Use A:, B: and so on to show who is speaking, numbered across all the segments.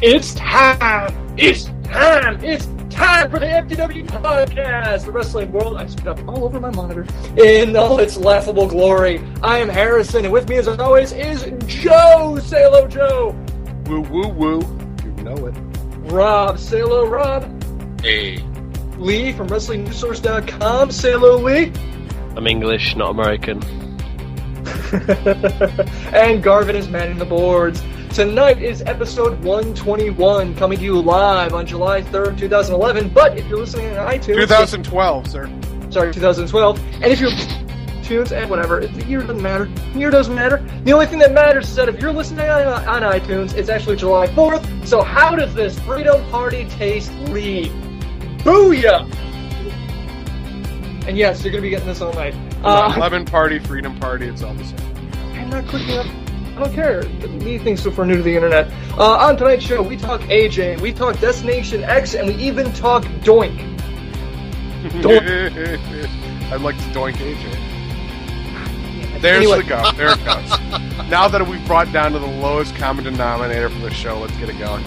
A: It's time! It's time! It's time for the FTW podcast! The wrestling world, I spit up all over my monitor, in all its laughable glory. I am Harrison, and with me as always is Joe! Say hello, Joe!
B: Woo, woo, woo. You know it.
A: Rob, say hello, Rob.
C: Hey.
A: Lee from WrestlingNewsSource.com, say hello, Lee.
C: I'm English, not American.
A: And Garvin is manning the boards. Tonight is episode 121, coming to you live on July 3rd, 2011. But if you're listening on iTunes...
B: 2012, sir.
A: Sorry, 2012. And if you're... iTunes and whatever, the year doesn't matter. The year doesn't matter. The only thing that matters is that if you're listening on iTunes, it's actually July 4th. So how does this Freedom Party taste, Lee? Booyah! And yes, you're going to be getting this all night.
B: Lemon Party, Freedom Party, it's all the same.
A: I'm not clicking up. I don't care. Lee thinks if we're new to the internet. On tonight's show, we talk AJ, we talk Destination X, and we even talk Doink.
B: Doink. I'd like to doink AJ. There's the go. There it goes. Now that we've brought down to the lowest common denominator for the show, let's get it going.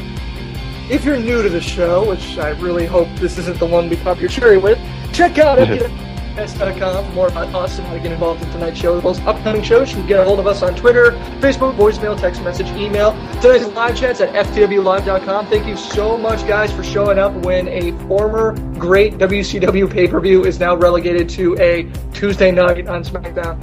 A: If you're new to the show, which I really hope this isn't the one we pop your cherry with, check out FTWpodcast.com for more about us and how to get involved in tonight's show. Those upcoming shows, you can get a hold of us on Twitter, Facebook, voicemail, text message, email. Tonight's live chat's at ftwlive.com. Thank you so much, guys, for showing up when a former great WCW pay-per-view is now relegated to a Tuesday night on Smackdown.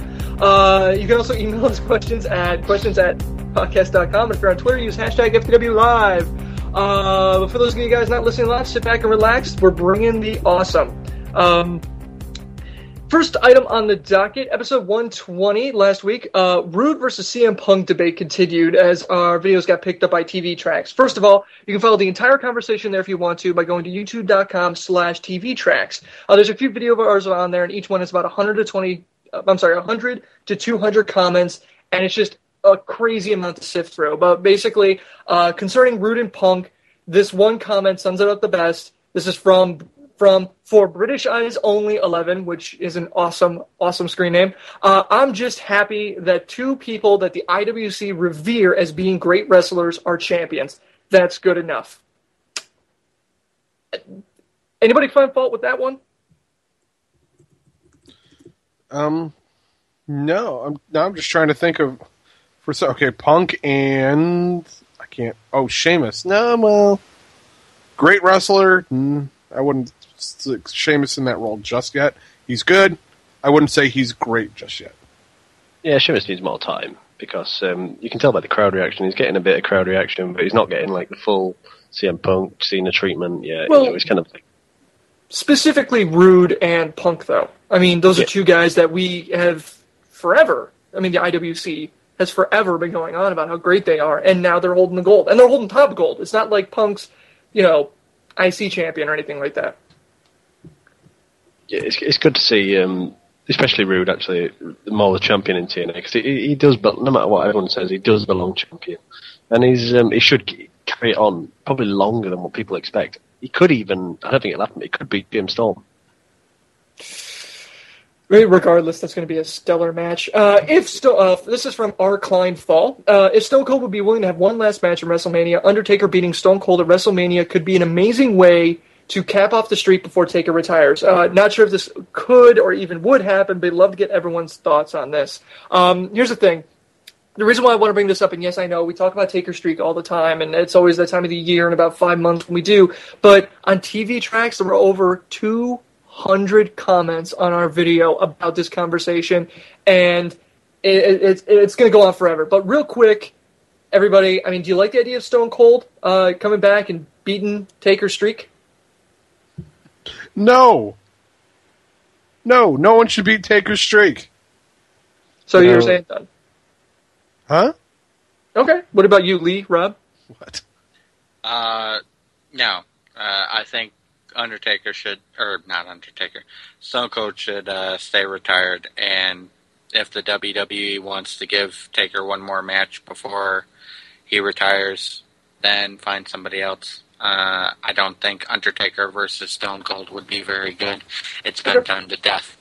A: You can also email us questions at podcast.com. And if you're on Twitter, use hashtag FTWLive. But for those of you guys not listening live, sit back and relax. We're bringing the awesome. First item on the docket, episode 120 last week, Rude versus CM Punk debate continued as our videos got picked up by TV Tracks. First of all, you can follow the entire conversation there if you want to by going to youtube.com/TV Tracks. There's a few video of ours on there, and each one is about 100 to 200 comments, and it's just a crazy amount to sift through. But basically, concerning Rude and Punk, this one comment sums it up the best. This is from For British Eyes Only 11, which is an awesome screen name. I'm just happy that two people that the IWC revere as being great wrestlers are champions. That's good enough. Anybody find fault with that one?
B: No. I'm just trying to think of... Punk and... I can't... Oh, Sheamus. No, well... Great wrestler. I wouldn't... Sheamus in that role just yet. He's good. I wouldn't say he's great just yet.
C: Yeah, Sheamus needs more time because you can tell by the crowd reaction. He's getting a bit of crowd reaction, but he's not getting like the full CM Punk Cena treatment. Yeah, well, it's kind of like...
A: Specifically Rude and Punk, though. I mean, those are two guys that we have forever. I mean, the IWC has forever been going on about how great they are, and now they're holding the gold. And they're holding top gold. It's not like Punk's, IC champion or anything like that.
C: Yeah, it's good to see, especially Rude, actually, more the champion in TNA, because he does, no matter what everyone says, he does belong champion. And he should carry it on probably longer than what people expect. He could even, I don't think it'll happen, he could beat Jim Storm.
A: Regardless, that's going to be a stellar match. This is from R. Klein Fall. If Stone Cold would be willing to have one last match at WrestleMania, Undertaker beating Stone Cold at WrestleMania could be an amazing way to cap off the streak before Taker retires. Not sure if this could or even would happen, but I'd love to get everyone's thoughts on this. Here's the thing. The reason why I want to bring this up, and yes, I know, we talk about Taker streak all the time, and it's always that time of the year in about 5 months when we do, but on TV Tracks, there were over 200 comments on our video about this conversation, and it's going to go on forever. But real quick, everybody, I mean, do you like the idea of Stone Cold coming back and beating Taker's streak?
B: No. No one should beat Taker's streak.
A: So you're saying done?
B: Huh?
A: Okay. What about you, Lee, Rob?
B: What?
D: No. I think Stone Cold should stay retired, and if the WWE wants to give Taker one more match before he retires, then find somebody else. I don't think Undertaker versus Stone Cold would be very good. It's been done to death.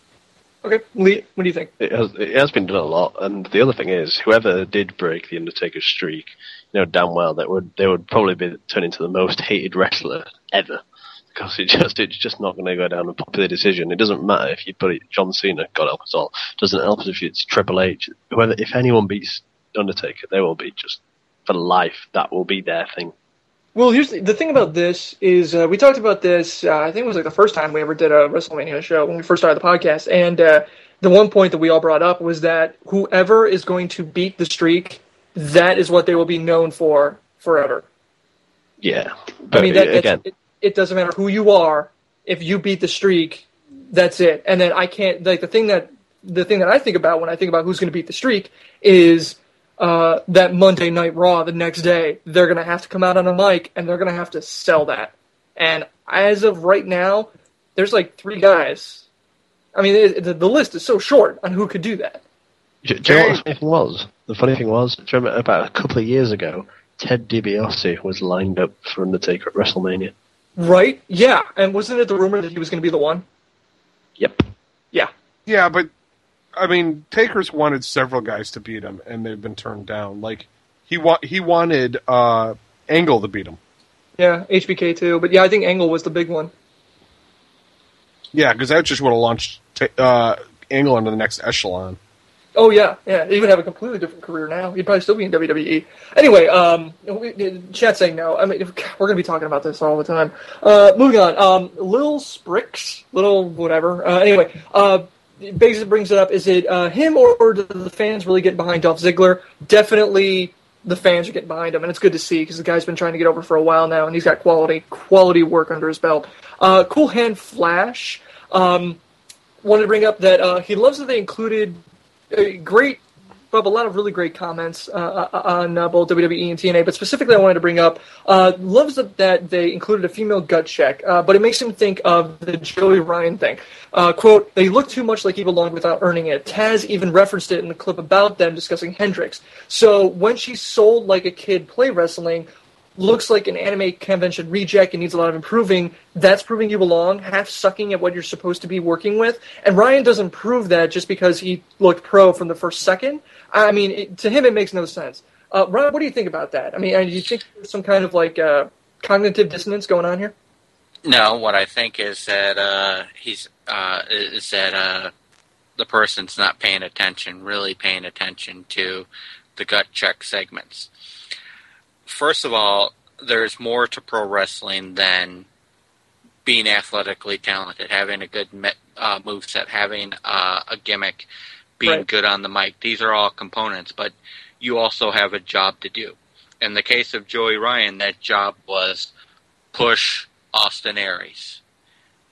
A: Okay, Lee, what do you think?
C: It has been done a lot, and the other thing is, whoever did break the Undertaker's streak, damn well that they would probably be turned into the most hated wrestler ever, because it's just not going to go down a popular decision. It doesn't matter if you put it John Cena, God help us all. It doesn't help us if it's Triple H. If anyone beats Undertaker, they will be just for life. That will be their thing.
A: Well, here's the thing about this is we talked about this, I think it was like the first time we ever did a WrestleMania show when we first started the podcast, and the one point that we all brought up was that whoever is going to beat the streak, that is what they will be known for forever.
C: Yeah. But
A: I mean, it doesn't matter who you are. If you beat the streak, that's it. And then I can't, like, the thing that I think about when I think about who's going to beat the streak is that Monday Night Raw the next day. They're going to have to come out on a mic, and they're going to have to sell that. And as of right now, there's like 3 guys. I mean, the list is so short on who could do that.
C: Do you know what the funny thing was? The funny thing was, do you remember about a couple of years ago, Ted DiBiase was lined up for Undertaker at WrestleMania.
A: Right? Yeah. And wasn't it the rumor that he was going to be the one?
C: Yep.
A: Yeah.
B: Yeah, but I mean, Taker's wanted several guys to beat him, and they've been turned down. Like he wanted Angle to beat him.
A: Yeah, HBK too. But yeah, I think Angle was the big one.
B: Yeah, because that just would have launched Angle into the next echelon.
A: Oh yeah. He would have a completely different career now. He'd probably still be in WWE. Anyway, chat's saying no. I mean, we're going to be talking about this all the time. Moving on. Lil Sprix, little whatever. Anyway, basically brings it up. Is it him or do the fans really get behind Dolph Ziggler? Definitely the fans are getting behind him, and it's good to see because the guy's been trying to get over for a while now, and he's got quality work under his belt. Cool Hand Flash wanted to bring up that he loves that they included a lot of really great comments on both WWE and TNA, but specifically I wanted to bring up, loves that they included a female gut check, but it makes him think of the Joey Ryan thing. Quote, they look too much like he belonged without earning it. Taz even referenced it in the clip about them discussing Hendrix. So when she's sold like a kid play wrestling, looks like an anime convention reject and needs a lot of improving, that's proving you belong, half sucking at what you're supposed to be working with. And Ryan doesn't prove that just because he looked pro from the first second. I mean, to him, it makes no sense. Ryan, what do you think about that? I mean, do you think there's some kind of like cognitive dissonance going on here?
D: No, what I think is that the person's not really paying attention to the gut check segments. First of all, there's more to pro wrestling than being athletically talented, having a good moveset, having a gimmick, being good on the mic. These are all components, but you also have a job to do. In the case of Joey Ryan, that job was push Austin Aries.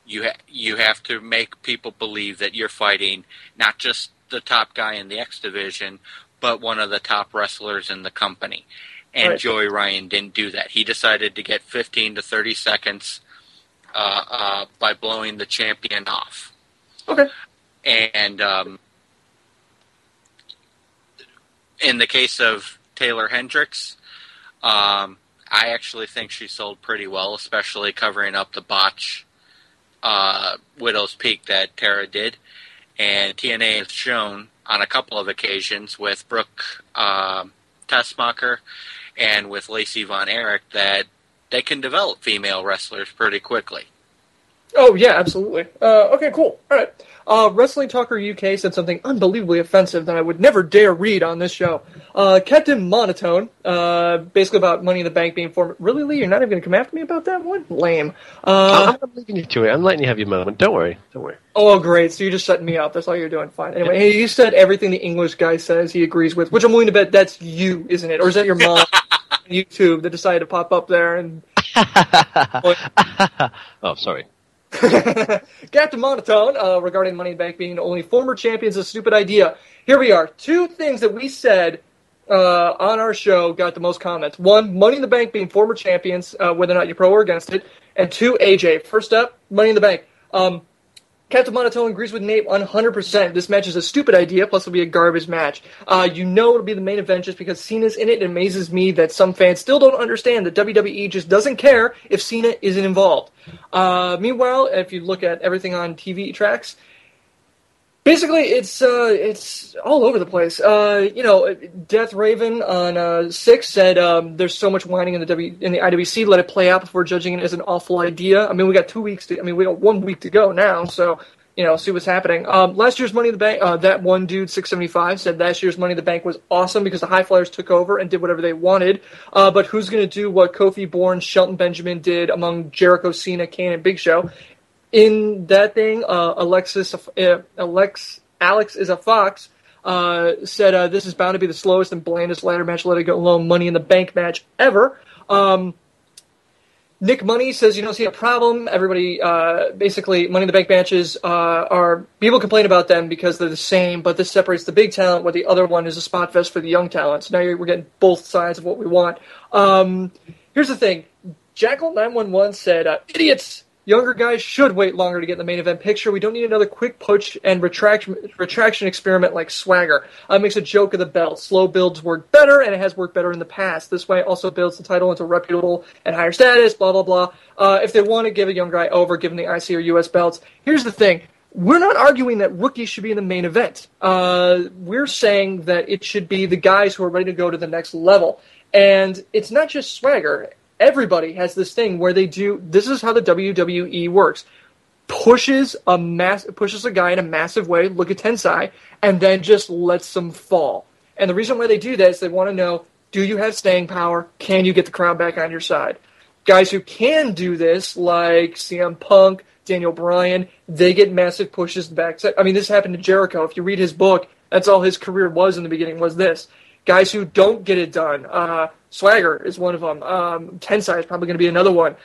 D: You have to make people believe that you're fighting not just the top guy in the X division, but one of the top wrestlers in the company. And Joey Ryan didn't do that. He decided to get 15 to 30 seconds by blowing the champion off.
A: Okay.
D: And in the case of Taylor Hendricks, I actually think she sold pretty well, especially covering up the botch Widow's Peak that Tara did. And TNA has shown on a couple of occasions with Brooke Tessmacher and with Lacey Von Erich that they can develop female wrestlers pretty quickly.
A: Oh, yeah, absolutely. Okay, cool. All right. Wrestling Talker UK said something unbelievably offensive that I would never dare read on this show. Captain Monotone, basically about Money in the Bank being formed. Really, Lee? You're not even going to come after me about that one? Lame.
C: I'm leaving you to it. I'm letting you have your moment. Don't worry.
A: Oh, great. So you're just setting me up. That's all you're doing. Fine. Anyway, hey, you said everything the English guy says he agrees with, which I'm willing to bet that's you, isn't it? Or is that your mom on YouTube that decided to pop up there and...
C: Oh, sorry.
A: Captain Monotone, regarding Money in the Bank being only former champions, a stupid idea. Here we are. 2 things that we said on our show got the most comments. 1, Money in the Bank being former champions, whether or not you're pro or against it. And 2, AJ. First up, Money in the Bank. Captain Monotone agrees with Nate 100%. This match is a stupid idea, plus it'll be a garbage match. It'll be the main event just because Cena's in it. It amazes me that some fans still don't understand that WWE just doesn't care if Cena isn't involved. Meanwhile, if you look at everything on TV tracks, Basically, it's all over the place. Death Raven on 6 said there's so much whining in the IWC. Let it play out before judging it as an awful idea. I mean, we got 1 week to go now, so see what's happening. Last year's Money in the Bank, that one dude 675 said last year's Money in the Bank was awesome because the High Flyers took over and did whatever they wanted. But who's going to do what Kofi, Bourne, Shelton Benjamin did among Jericho, Cena, Kane, and Big Show? In that thing, Alex is a Fox, said this is bound to be the slowest and blandest ladder match, let it go alone, Money in the Bank match ever. Nick Money says you don't see a problem. Everybody, basically, Money in the Bank matches are, people complain about them because they're the same, but this separates the big talent where the other one is a spot fest for the young talent. So now we're getting both sides of what we want. Here's the thing. Jackal911 said, idiots! Younger guys should wait longer to get in the main event picture. We don't need another quick push and retraction experiment like Swagger. Makes a joke of the belt. Slow builds work better, and it has worked better in the past. This way also builds the title into reputable and higher status, blah, blah, blah. If they want to give a young guy over, give him the IC or US belts. Here's the thing. We're not arguing that rookies should be in the main event. We're saying that it should be the guys who are ready to go to the next level. And it's not just Swagger. Everybody has this thing where they do. This is how the WWE works: pushes a guy in a massive way. Look at Tensai, and then just lets them fall. And the reason why they do that is they want to know: do you have staying power? Can you get the crowd back on your side? Guys who can do this, like CM Punk, Daniel Bryan, they get massive pushes back. I mean, this happened to Jericho. If you read his book, that's all his career was in the beginning. Was this? Guys who don't get it done. Swagger is one of them. Tensai is probably going to be another one.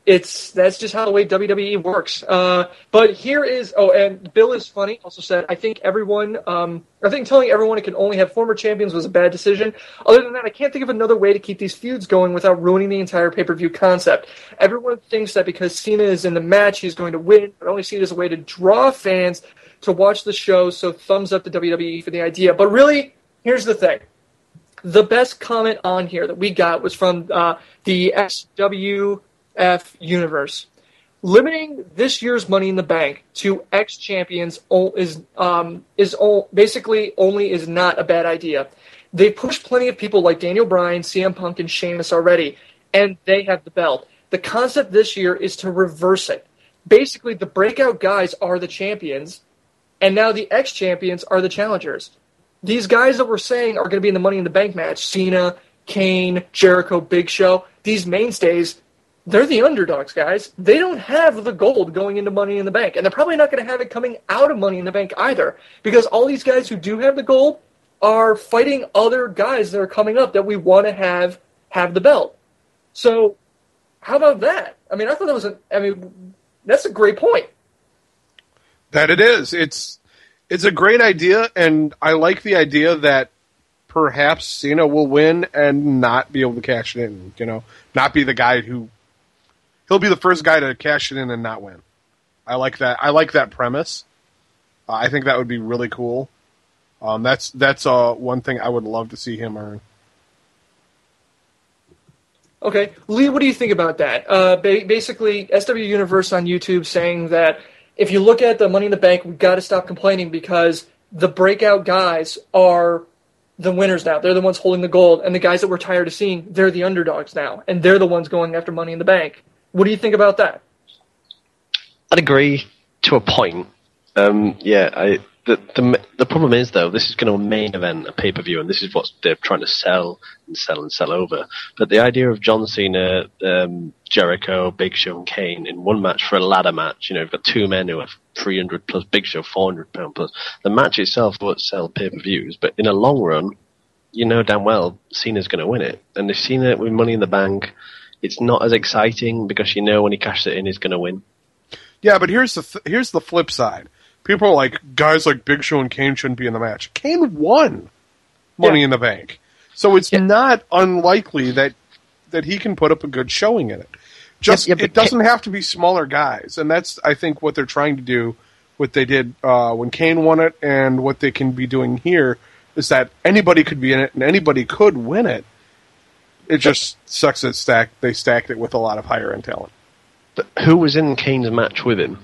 A: That's just how the way WWE works. But here is, and Bill is funny, also said, I think telling everyone it can only have former champions was a bad decision. Other than that, I can't think of another way to keep these feuds going without ruining the entire pay-per-view concept. Everyone thinks that because Cena is in the match, he's going to win, but only see it as a way to draw fans to watch the show, so thumbs up to WWE for the idea. But really, here's the thing. The best comment on here that we got was from the SWF universe. Limiting this year's Money in the Bank to ex-champions is not a bad idea. They pushed plenty of people like Daniel Bryan, CM Punk, and Sheamus already, and they have the belt. The concept this year is to reverse it. Basically, the breakout guys are the champions, and now the ex-champions are the challengers. These guys that we're saying are going to be in the Money in the Bank match, Cena, Kane, Jericho, Big Show, these mainstays, they're the underdogs, guys. They don't have the gold going into Money in the Bank, and they're probably not going to have it coming out of Money in the Bank either, because all these guys who do have the gold are fighting other guys that are coming up that we want to have the belt. So, how about that? I mean, I thought that's a great point.
B: That it is. It's a great idea, and I like the idea that perhaps Cena will win and not be able to cash it in. Not be the guy who he'll be the first guy to cash it in and not win. I like that. I like that premise. I think that would be really cool. That's one thing I would love to see him earn.
A: Okay, Lee, what do you think about that? Basically, SW Universe on YouTube saying that if you look at the Money in the Bank, we've got to stop complaining because the breakout guys are the winners now. They're the ones holding the gold, and the guys that we're tired of seeing, they're the underdogs now, and they're the ones going after Money in the Bank. What do you think about that?
C: I'd agree to a point. The problem is, though, this is going to main event a pay-per-view, and this is what they're trying to sell over. But the idea of John Cena, Jericho, Big Show, and Kane in one match for a ladder match, you've got two men who are 300 plus, Big Show 400 pound plus. The match itself won't sell pay-per-views, but in a long run, you know damn well Cena's going to win it. And if Cena with Money in the Bank, it's not as exciting because you know when he cashes it in, he's going to win.
B: Yeah, but here's the flip side. People are like, guys like Big Show and Kane shouldn't be in the match. Kane won Money in the Bank. So it's not unlikely that he can put up a good showing in it. It doesn't have to be smaller guys. And that's, I think, what they're trying to do, what they did when Kane won it, and what they can be doing here, is that anybody could be in it and anybody could win it. It just sucks that they stacked it with a lot of higher-end talent.
C: But who was in Kane's match with him?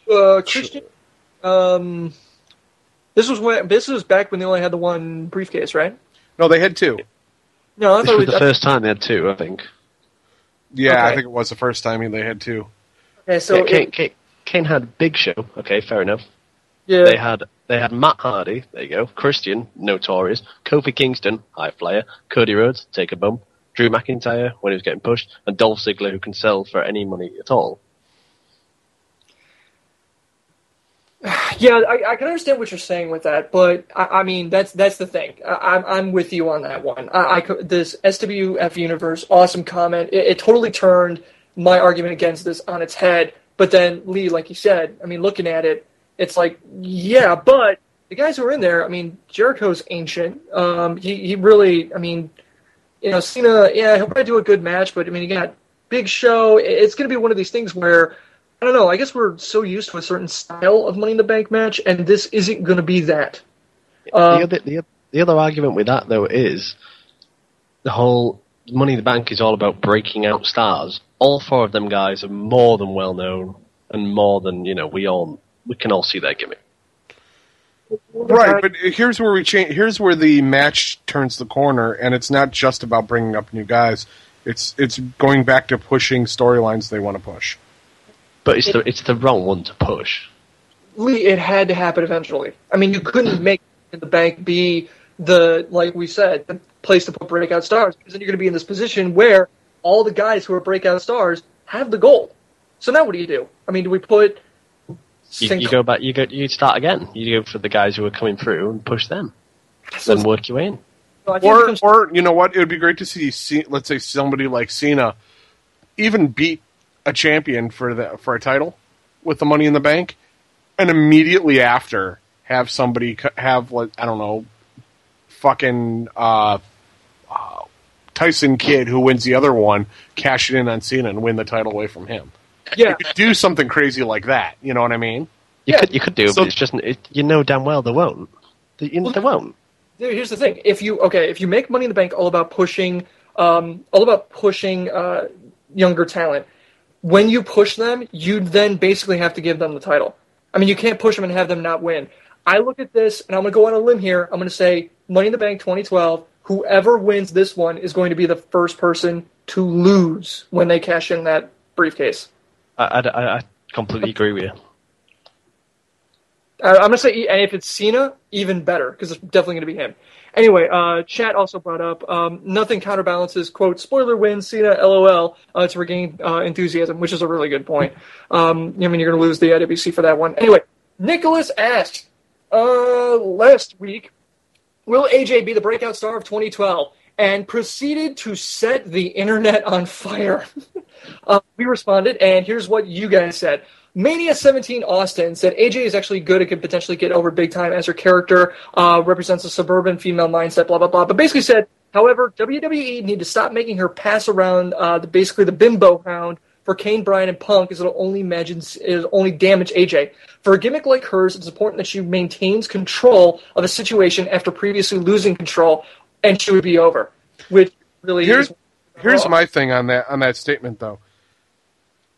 A: Christian? This was back when they only had the one briefcase, right?
B: No, they had two.
A: No, I
C: This
A: thought
C: was the first time they had two, I think.
B: Yeah,
A: Okay.
B: I think it was the first time they had two.
A: Okay, so
C: Kane had Big Show. Okay, fair enough.
A: yeah,
C: They had Matt Hardy. There you go. Christian, Notorious. Kofi Kingston, high flyer. Cody Rhodes, take a bump. Drew McIntyre when he was getting pushed, and Dolph Ziggler who can sell for any money at all.
A: yeah, I can understand what you're saying with that, but I mean that's the thing. I'm with you on that one. This SWF universe, awesome comment. It totally turned my argument against this on its head. But then Lee, like you said, I mean, looking at it, it's like, yeah, but the guys who are in there, I mean, Jericho's ancient. He really, I mean, you know, Cena, yeah, he'll probably do a good match, but I mean, you got Big Show. It's going to be one of these things where, I don't know, I guess we're so used to a certain style of Money in the Bank match, and this isn't going to be that.
C: The other argument with that, though, is the whole Money in the Bank is all about breaking out stars. All four of them guys are more than well known, and more than, you know, we can all see their gimmick.
B: Right, but here's where we change. Here's where the match turns the corner, and it's not just about bringing up new guys. It's going back to pushing storylines they want to push.
C: But it's the wrong one to push.
A: Lee, it had to happen eventually. I mean, you couldn't make the bank be like we said, the place to put breakout stars, because then you're going to be in this position where all the guys who are breakout stars have the gold. So now what do you do? I mean, do we put...
C: You go back. You start again. You go for the guys who are coming through and push them, then work your way in.
B: Or you know what? It would be great to see, let's say, somebody like Cena even beat a champion for a title with the Money in the Bank, and immediately after have somebody have, like, I don't know, fucking Tyson Kidd, who wins the other one, cash it in on Cena and win the title away from him.
A: Yeah.
B: You could do something crazy like that. You know what I mean?
C: You could do, but it's just you know damn well they won't. They won't.
A: Here's the thing: if you make Money in the Bank all about pushing younger talent, when you push them, you then basically have to give them the title. I mean, you can't push them and have them not win. I look at this, and I'm going to go on a limb here. I'm going to say Money in the Bank 2012. Whoever wins this one is going to be the first person to lose when they cash in that briefcase.
C: I completely agree with you.
A: I'm going to say, and if it's Cena, even better, because it's definitely going to be him. Anyway, chat also brought up, nothing counterbalances, quote, spoiler win, Cena, LOL, to regain enthusiasm, which is a really good point. I mean, you're going to lose the IWC for that one. Anyway, Nicholas asked, last week, will AJ be the breakout star of 2012? And proceeded to set the internet on fire. We responded, and here's what you guys said. Mania 17 Austin said AJ is actually good and could potentially get over big time as her character, represents a suburban female mindset, blah, blah, blah. But basically said, however, WWE need to stop making her pass around basically the bimbo hound for Kane, Bryan, and Punk, as it'll only damage AJ. For a gimmick like hers, it's important that she maintains control of a situation after previously losing control, and she would be over. Which really
B: Here's my thing on that statement, though.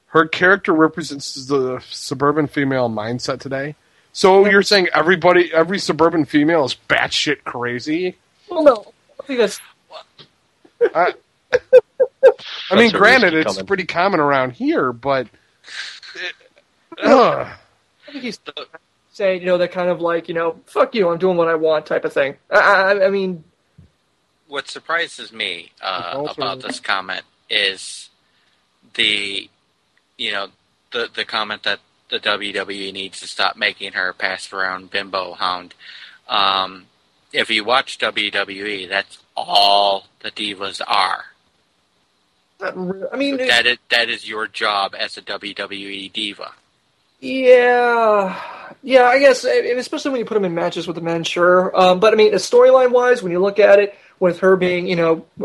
B: Her character represents the suburban female mindset today. So you're saying every suburban female is batshit crazy?
A: Well, no. I think that's...
B: I mean, granted, it's pretty common around here, but...
A: I think he's saying, that kind of like, fuck you, I'm doing what I want type of thing. I mean...
D: What surprises me about this comment is the comment that the WWE needs to stop making her pass around bimbo hound. If you watch WWE, that's all the divas are.
A: I mean,
D: that is your job as a WWE diva.
A: Yeah, I guess, especially when you put them in matches with the men, sure. But I mean, storyline-wise, when you look at it, with her being,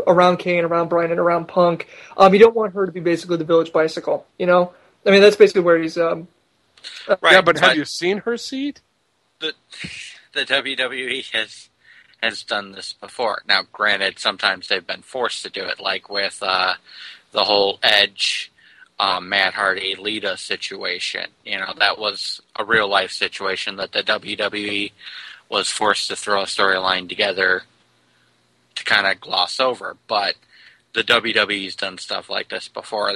A: around Kane, around Bryan, and around Punk, you don't want her to be basically the Village Bicycle, I mean, that's basically where he's...
B: right, yeah, but have you seen her seat?
D: The WWE has done this before. Now, granted, sometimes they've been forced to do it, like with the whole Edge Matt Hardy Lita situation. That was a real life situation that the WWE was forced to throw a storyline together to kind of gloss over. But the WWE's done stuff like this before.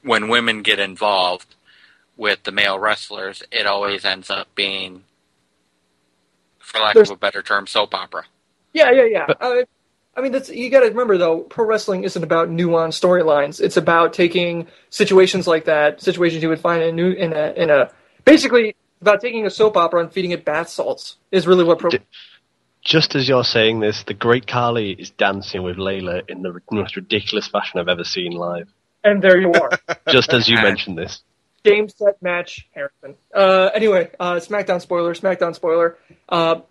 D: When women get involved with the male wrestlers, it always ends up being, for lack of a better term, soap opera.
A: Yeah. I mean, you got to remember though, pro wrestling isn't about nuanced storylines. It's about taking situations like that, situations you would find basically about taking a soap opera and feeding it bath salts. Is really what pro.
C: Just as you're saying this, the Great Khali is dancing with Layla in the most ridiculous fashion I've ever seen live.
A: And there you are.
C: Just as you mentioned this.
A: Game, set, match, Harrison. Anyway, Smackdown spoiler.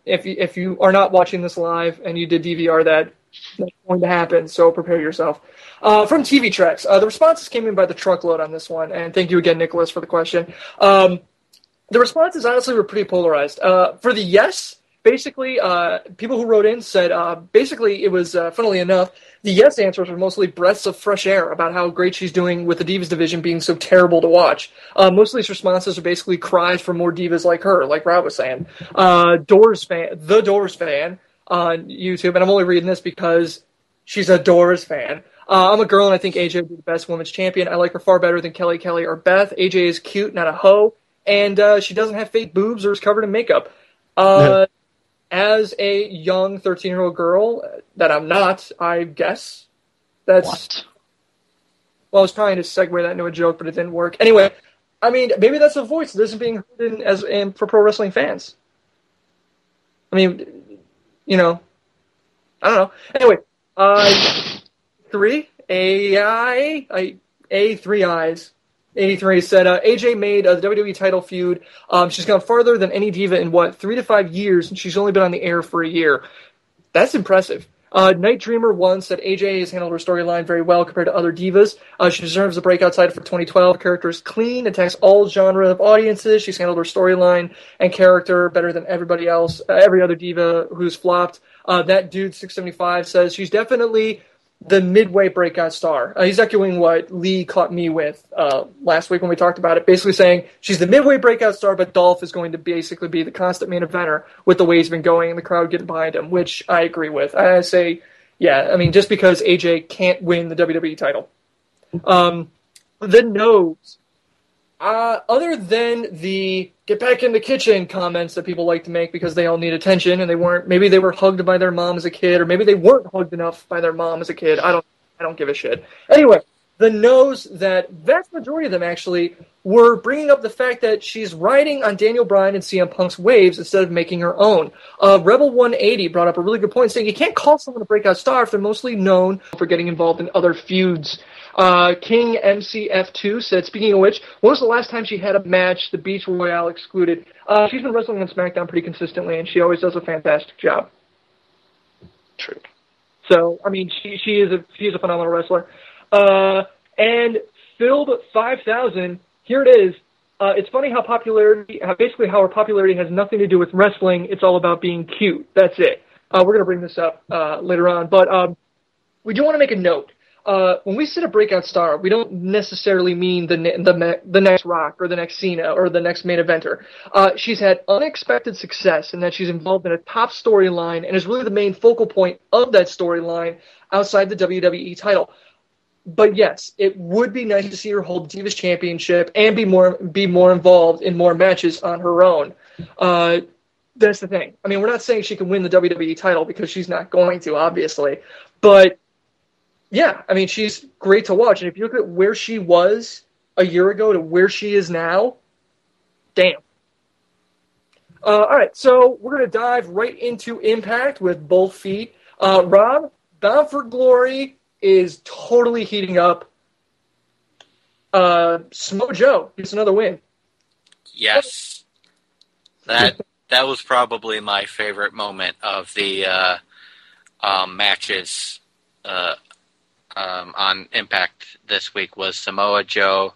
A: If you are not watching this live and you did DVR that's going to happen, so prepare yourself. From TV Tracks, the responses came in by the truckload on this one, and thank you again, Nicholas, for the question. The responses, honestly, were pretty polarized. For the yes, basically, people who wrote in said, basically, it was, funnily enough, the yes answers were mostly breaths of fresh air about how great she's doing with the Divas division being so terrible to watch. Most of these responses are basically cries for more divas like her, like Rob was saying. The Doors fan on YouTube, and I'm only reading this because she's a Doors fan. I'm a girl, and I think AJ would be the best women's champion. I like her far better than Kelly or Beth. AJ is cute, not a hoe, and she doesn't have fake boobs or is covered in makeup. As a young 13-year-old girl, that I'm not, I guess. What? Well, I was trying to segue that into a joke, but it didn't work. Anyway, I mean, maybe that's a voice that isn't being heard in for pro wrestling fans. I mean, I don't know. Anyway, three eyes. 83 said, AJ made the WWE title feud. She's gone farther than any diva in, 3 to 5 years, and she's only been on the air for a year. That's impressive. Night Dreamer 1 said AJ has handled her storyline very well compared to other divas. She deserves a breakout title for 2012. The character is clean, attacks all genre of audiences. She's handled her storyline and character better than everybody else, every other diva who's flopped. That dude, 675, says she's definitely the midway breakout star. He's echoing what Lee caught me with last week when we talked about it, basically saying she's the midway breakout star, but Dolph is going to basically be the constant main eventer with the way he's been going and the crowd getting behind him, which I agree with. I say, yeah, I mean, just because AJ can't win the WWE title. The nose. Other than the get back in the kitchen comments that people like to make because they all need attention and maybe they were hugged by their mom as a kid, or maybe they weren't hugged enough by their mom as a kid. I don't give a shit. Anyway, the no's that vast majority of them actually were bringing up the fact that she's riding on Daniel Bryan and CM Punk's waves instead of making her own. Rebel 180 brought up a really good point, saying you can't call someone a breakout star if they're mostly known for getting involved in other feuds. King MCF2 said, speaking of which, when was the last time she had a match, the Beach Royale excluded? She's been wrestling on SmackDown pretty consistently, and she always does a fantastic job.
C: True.
A: So, I mean, she is a phenomenal wrestler. And Filled 5000, here it is. It's funny how her popularity has nothing to do with wrestling. It's all about being cute. That's it. We're going to bring this up later on, but we do want to make a note. When we say a breakout star, we don't necessarily mean the next Rock or the next Cena or the next main eventer. She's had unexpected success in that she's involved in a top storyline and is really the main focal point of that storyline outside the WWE title. But yes, it would be nice to see her hold the Divas Championship and be more involved in more matches on her own. That's the thing. I mean, we're not saying she can win the WWE title because she's not going to, obviously. But yeah, I mean, she's great to watch. And if you look at where she was a year ago to where she is now, damn. All right, so we're going to dive right into Impact with both feet. Rob, Bound for Glory is totally heating up. Samoa Joe gets another win.
D: Yes. That was probably my favorite moment of the matches on Impact this week was Samoa Joe,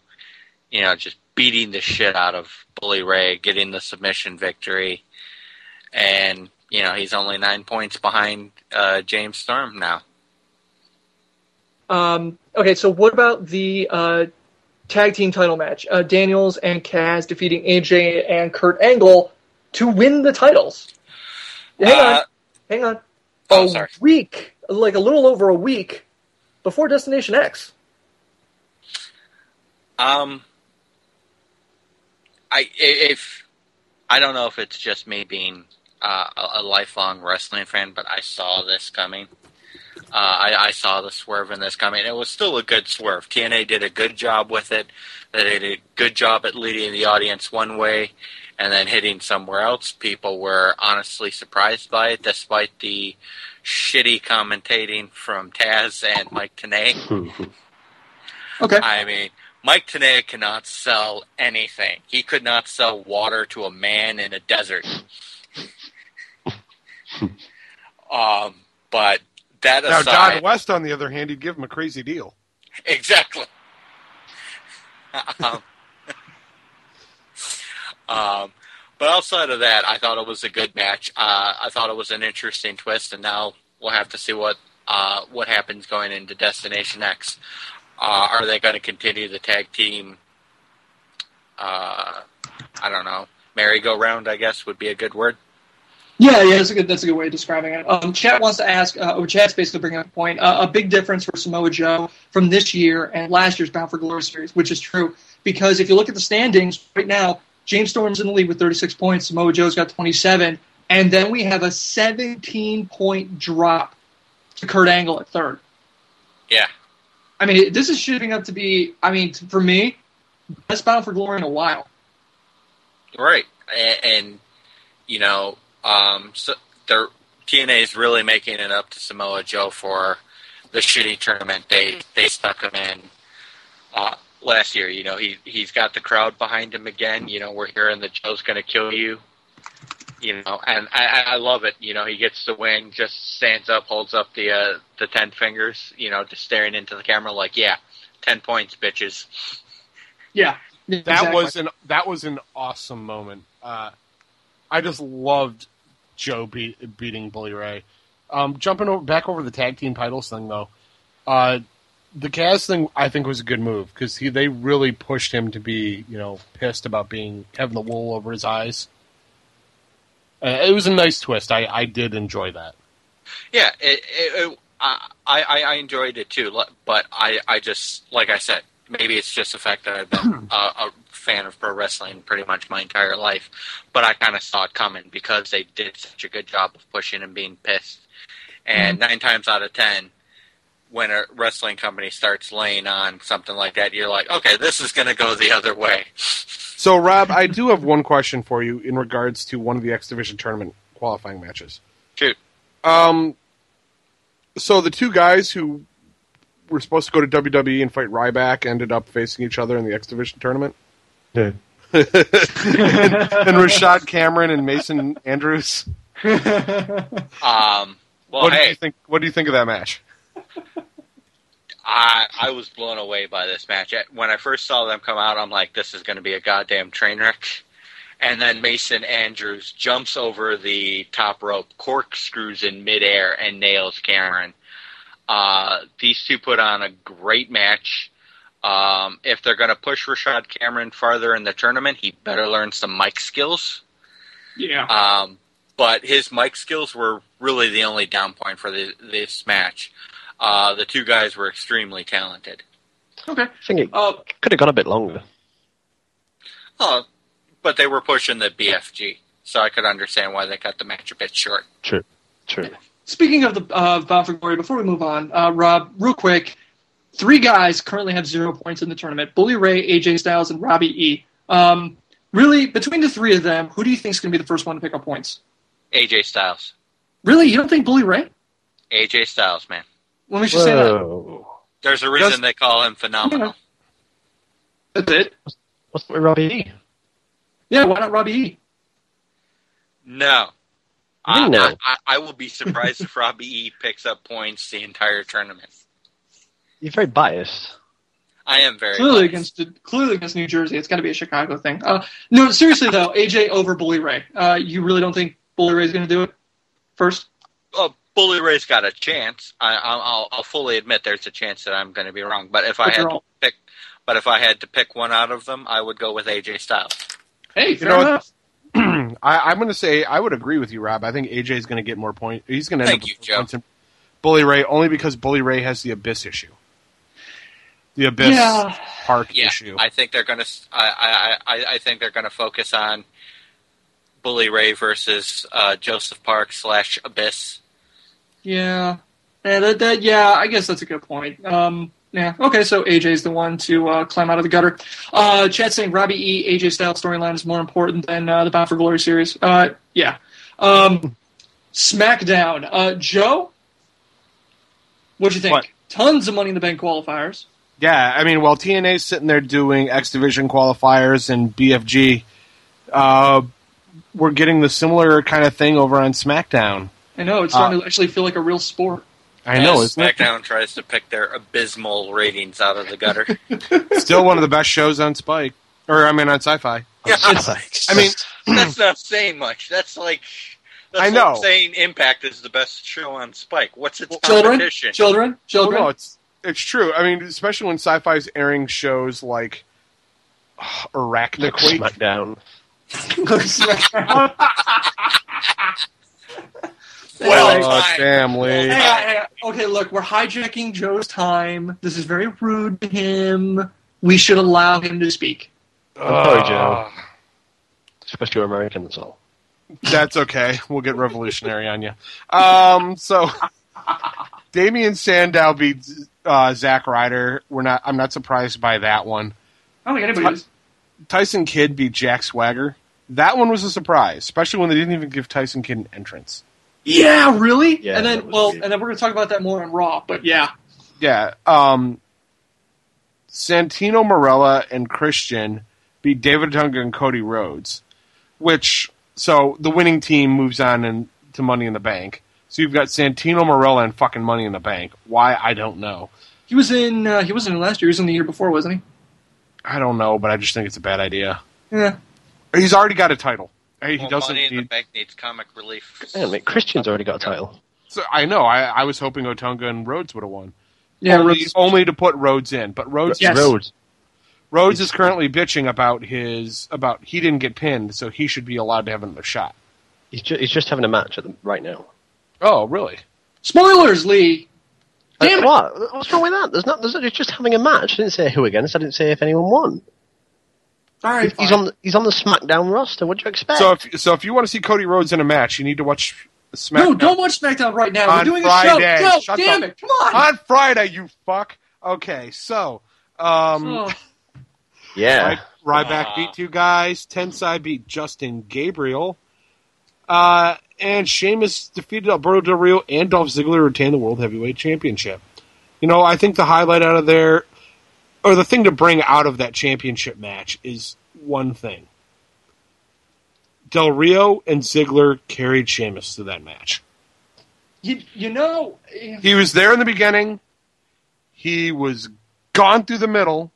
D: just beating the shit out of Bully Ray, getting the submission victory. And, he's only 9 points behind James Storm now.
A: Okay, so what about the tag team title match. Daniels and Kaz defeating AJ and Kurt Angle to win the titles. Hang on.
D: Sorry.
A: Week, like a little over a week before Destination X.
D: I don't know if it's just me being a lifelong wrestling fan, but I saw this coming. I saw the swerve in this coming. It was still a good swerve. TNA did a good job with it. They did a good job at leading the audience one way and then hitting somewhere else. People were honestly surprised by it, despite the shitty commentating from Taz and Mike Tenay.
A: Okay.
D: I mean, Mike Tenay cannot sell anything. He could not sell water to a man in a desert. But that aside...
B: Now, Don West, on the other hand, he'd give him a crazy deal.
D: Exactly. But outside of that, I thought it was a good match. I thought it was an interesting twist, and now we'll have to see what happens going into Destination X. Are they going to continue the tag team? I don't know. Merry-go-round, I guess, would be a good word.
A: Yeah, that's a good way of describing it. Chat wants to ask, Chat's basically bringing up a point, a big difference for Samoa Joe from this year and last year's Bound for Glory series, which is true. Because if you look at the standings right now, James Storm's in the lead with 36 points, Samoa Joe's got 27, and then we have a 17-point drop to Kurt Angle at third.
D: Yeah.
A: I mean, this is shaping up to be, for me, best Bound for Glory in a while.
D: Right. And you know, so TNA is really making it up to Samoa Joe for the shitty tournament they stuck him in last year. You know, he's got the crowd behind him again. You know, we're hearing that Joe's going to kill you. You know, and I love it. You know, he gets the win, just stands up, holds up the 10 fingers. You know, just staring into the camera like, yeah, 10 points, bitches.
A: Yeah, exactly.
B: That was an awesome moment. I just loved Joe beating Bully Ray. Jumping back over the tag team titles thing, though, the Kaz thing I think was a good move because they really pushed him to be, you know, pissed about having the wool over his eyes. It was a nice twist. I did enjoy that. Yeah,
D: I enjoyed it too. But I just, like I said, maybe it's just the fact that I've been a fan of pro wrestling pretty much my entire life. But I kind of saw it coming because they did such a good job of pushing and being pissed. And 9 times out of 10, when a wrestling company starts laying on something like that, you're like, okay, this is going to go the other way.
B: So, Rob, I do have one question for you in regards to one of the X Division tournament qualifying matches.
D: Shoot.
B: So the two guys who were supposed to go to WWE and fight Ryback ended up facing each other in the X Division tournament.
C: Yeah.
B: and Rashad Cameron and Mason Andrews.
D: Well,
B: what do you think? What do you think of that match?
D: I was blown away by this match. When I first saw them come out, I'm like, this is going to be a goddamn train wreck. And then Mason Andrews jumps over the top rope, corkscrews in midair, and nails Cameron. These two put on a great match. If they're going to push Rashad Cameron farther in the tournament, he better learn some mic skills.
A: Yeah.
D: But his mic skills were really the only down point for this match. The two guys were extremely talented.
A: Okay.
C: I think it could have gone a bit longer.
D: But they were pushing the BFG, so I could understand why they cut the match a bit short.
C: True.
A: Speaking of the Bound for Glory, before we move on, Rob, real quick, 3 guys currently have 0 points in the tournament. Bully Ray, AJ Styles, and Robbie E. Really, between the 3 of them, who do you think is going to be the first one to pick up points?
D: AJ Styles.
A: Really? You don't think Bully Ray?
D: AJ Styles, man.
A: What makes you say that?
D: There's a reason they call him phenomenal.
A: Yeah. That's it.
C: What's with Robbie E?
A: Yeah, why not Robbie E?
D: No.
C: No.
D: I will be surprised if Robbie E picks up points the entire tournament.
C: You're very biased.
D: I am very
A: clearly
D: biased.
A: against New Jersey. It's got to be a Chicago thing. No, seriously though, AJ over Bully Ray. You really don't think Bully Ray's going to do it first?
D: Bully Ray's got a chance. I'll fully admit there's a chance that I'm going to be wrong. But if I had to pick But if I had to pick one out of them, I would go with AJ Styles.
A: Hey, fair enough.
B: I'm going to say I would agree with you, Rob. I think AJ is going to get more points. He's going to end up with
D: Joe.
B: points in Bully Ray only because Bully Ray has the Abyss issue. The Abyss Park issue.
D: I think they're going to. I think they're going to focus on Bully Ray versus Joseph Park / Abyss.
A: Yeah. I guess that's a good point. Yeah. Okay, so AJ's the one to climb out of the gutter. Chat saying Robbie E. AJ Styles storyline is more important than the Bound for Glory series. Yeah. SmackDown. Joe, what'd you think?
B: What?
A: Tons of Money in the Bank qualifiers.
B: Yeah, I mean, while TNA's sitting there doing X Division qualifiers and BFG, we're getting the similar kind of thing over on SmackDown.
A: I know, it's starting to actually feel like a real sport.
B: I know.
D: SmackDown tries to pick their abysmal ratings out of the gutter.
B: Still one of the best shows on Spike. Or, I mean, on Sci-Fi.
D: Yeah,
B: I mean,
D: that's not saying much. That's like saying Impact is the best show on Spike. What's its competition?
A: Children.
B: Well, no, it's true. I mean, especially when Sci-Fi's airing shows like Arachnoquake.
C: Smackdown.
B: Damn, Lee.
A: Okay, look, we're hijacking Joe's time. This is very rude to him. We should allow him to speak.
C: I'm sorry, Joe. Especially you're American, that's all.
B: That's okay. We'll get revolutionary on you. So, Damian Sandow beat Zack Ryder. I'm not surprised by that one.
A: I don't think anybody is.
B: Tyson Kidd beat Jack Swagger. That one was a surprise, especially when they didn't even give Tyson Kidd an entrance.
A: Yeah, really?
C: Yeah,
A: and then we're going to talk about that more on Raw, but yeah.
B: Yeah. Santino Marella and Christian beat David Otunga and Cody Rhodes, so the winning team moves on to Money in the Bank. So you've got Santino Marella and fucking Money in the Bank. Why? I don't know.
A: He wasn't in last year. He was in the year before, wasn't he?
B: I don't know, but I just think it's a bad idea.
A: Yeah.
B: He's already got a title. He doesn't
D: Money in
B: need...
D: the Bank needs comic relief.
C: Yeah, mate, Christian's already got a title.
B: So, I know. I was hoping Otunga and Rhodes would have won.
A: Yeah,
B: only to put Rhodes in. But Rhodes Rhodes is currently bitching about he didn't get pinned, so he should be allowed to have another shot.
C: He's just having a match right now.
B: Oh, really?
A: Spoilers, Lee! Damn it!
C: What? What's wrong with that? There's just having a match. I didn't say who against. I didn't say if anyone won.
A: All right,
C: he's on the SmackDown roster. What do you expect?
B: So if you want to see Cody Rhodes in a match, you need to watch SmackDown.
A: No, don't watch SmackDown right now. We're doing
B: Friday.
A: a show. No, damn it! Come on.
B: On Friday, you fuck. Okay, so
C: yeah,
B: Ryback beat two guys. Tensai beat Justin Gabriel. And Sheamus defeated Alberto Del Rio and Dolph Ziggler to retain the World Heavyweight Championship. You know, I think the highlight out of there, or the thing to bring out of that championship match, is one thing. Del Rio and Ziggler carried Sheamus to that match.
A: You know...
B: He was there in the beginning. He was gone through the middle,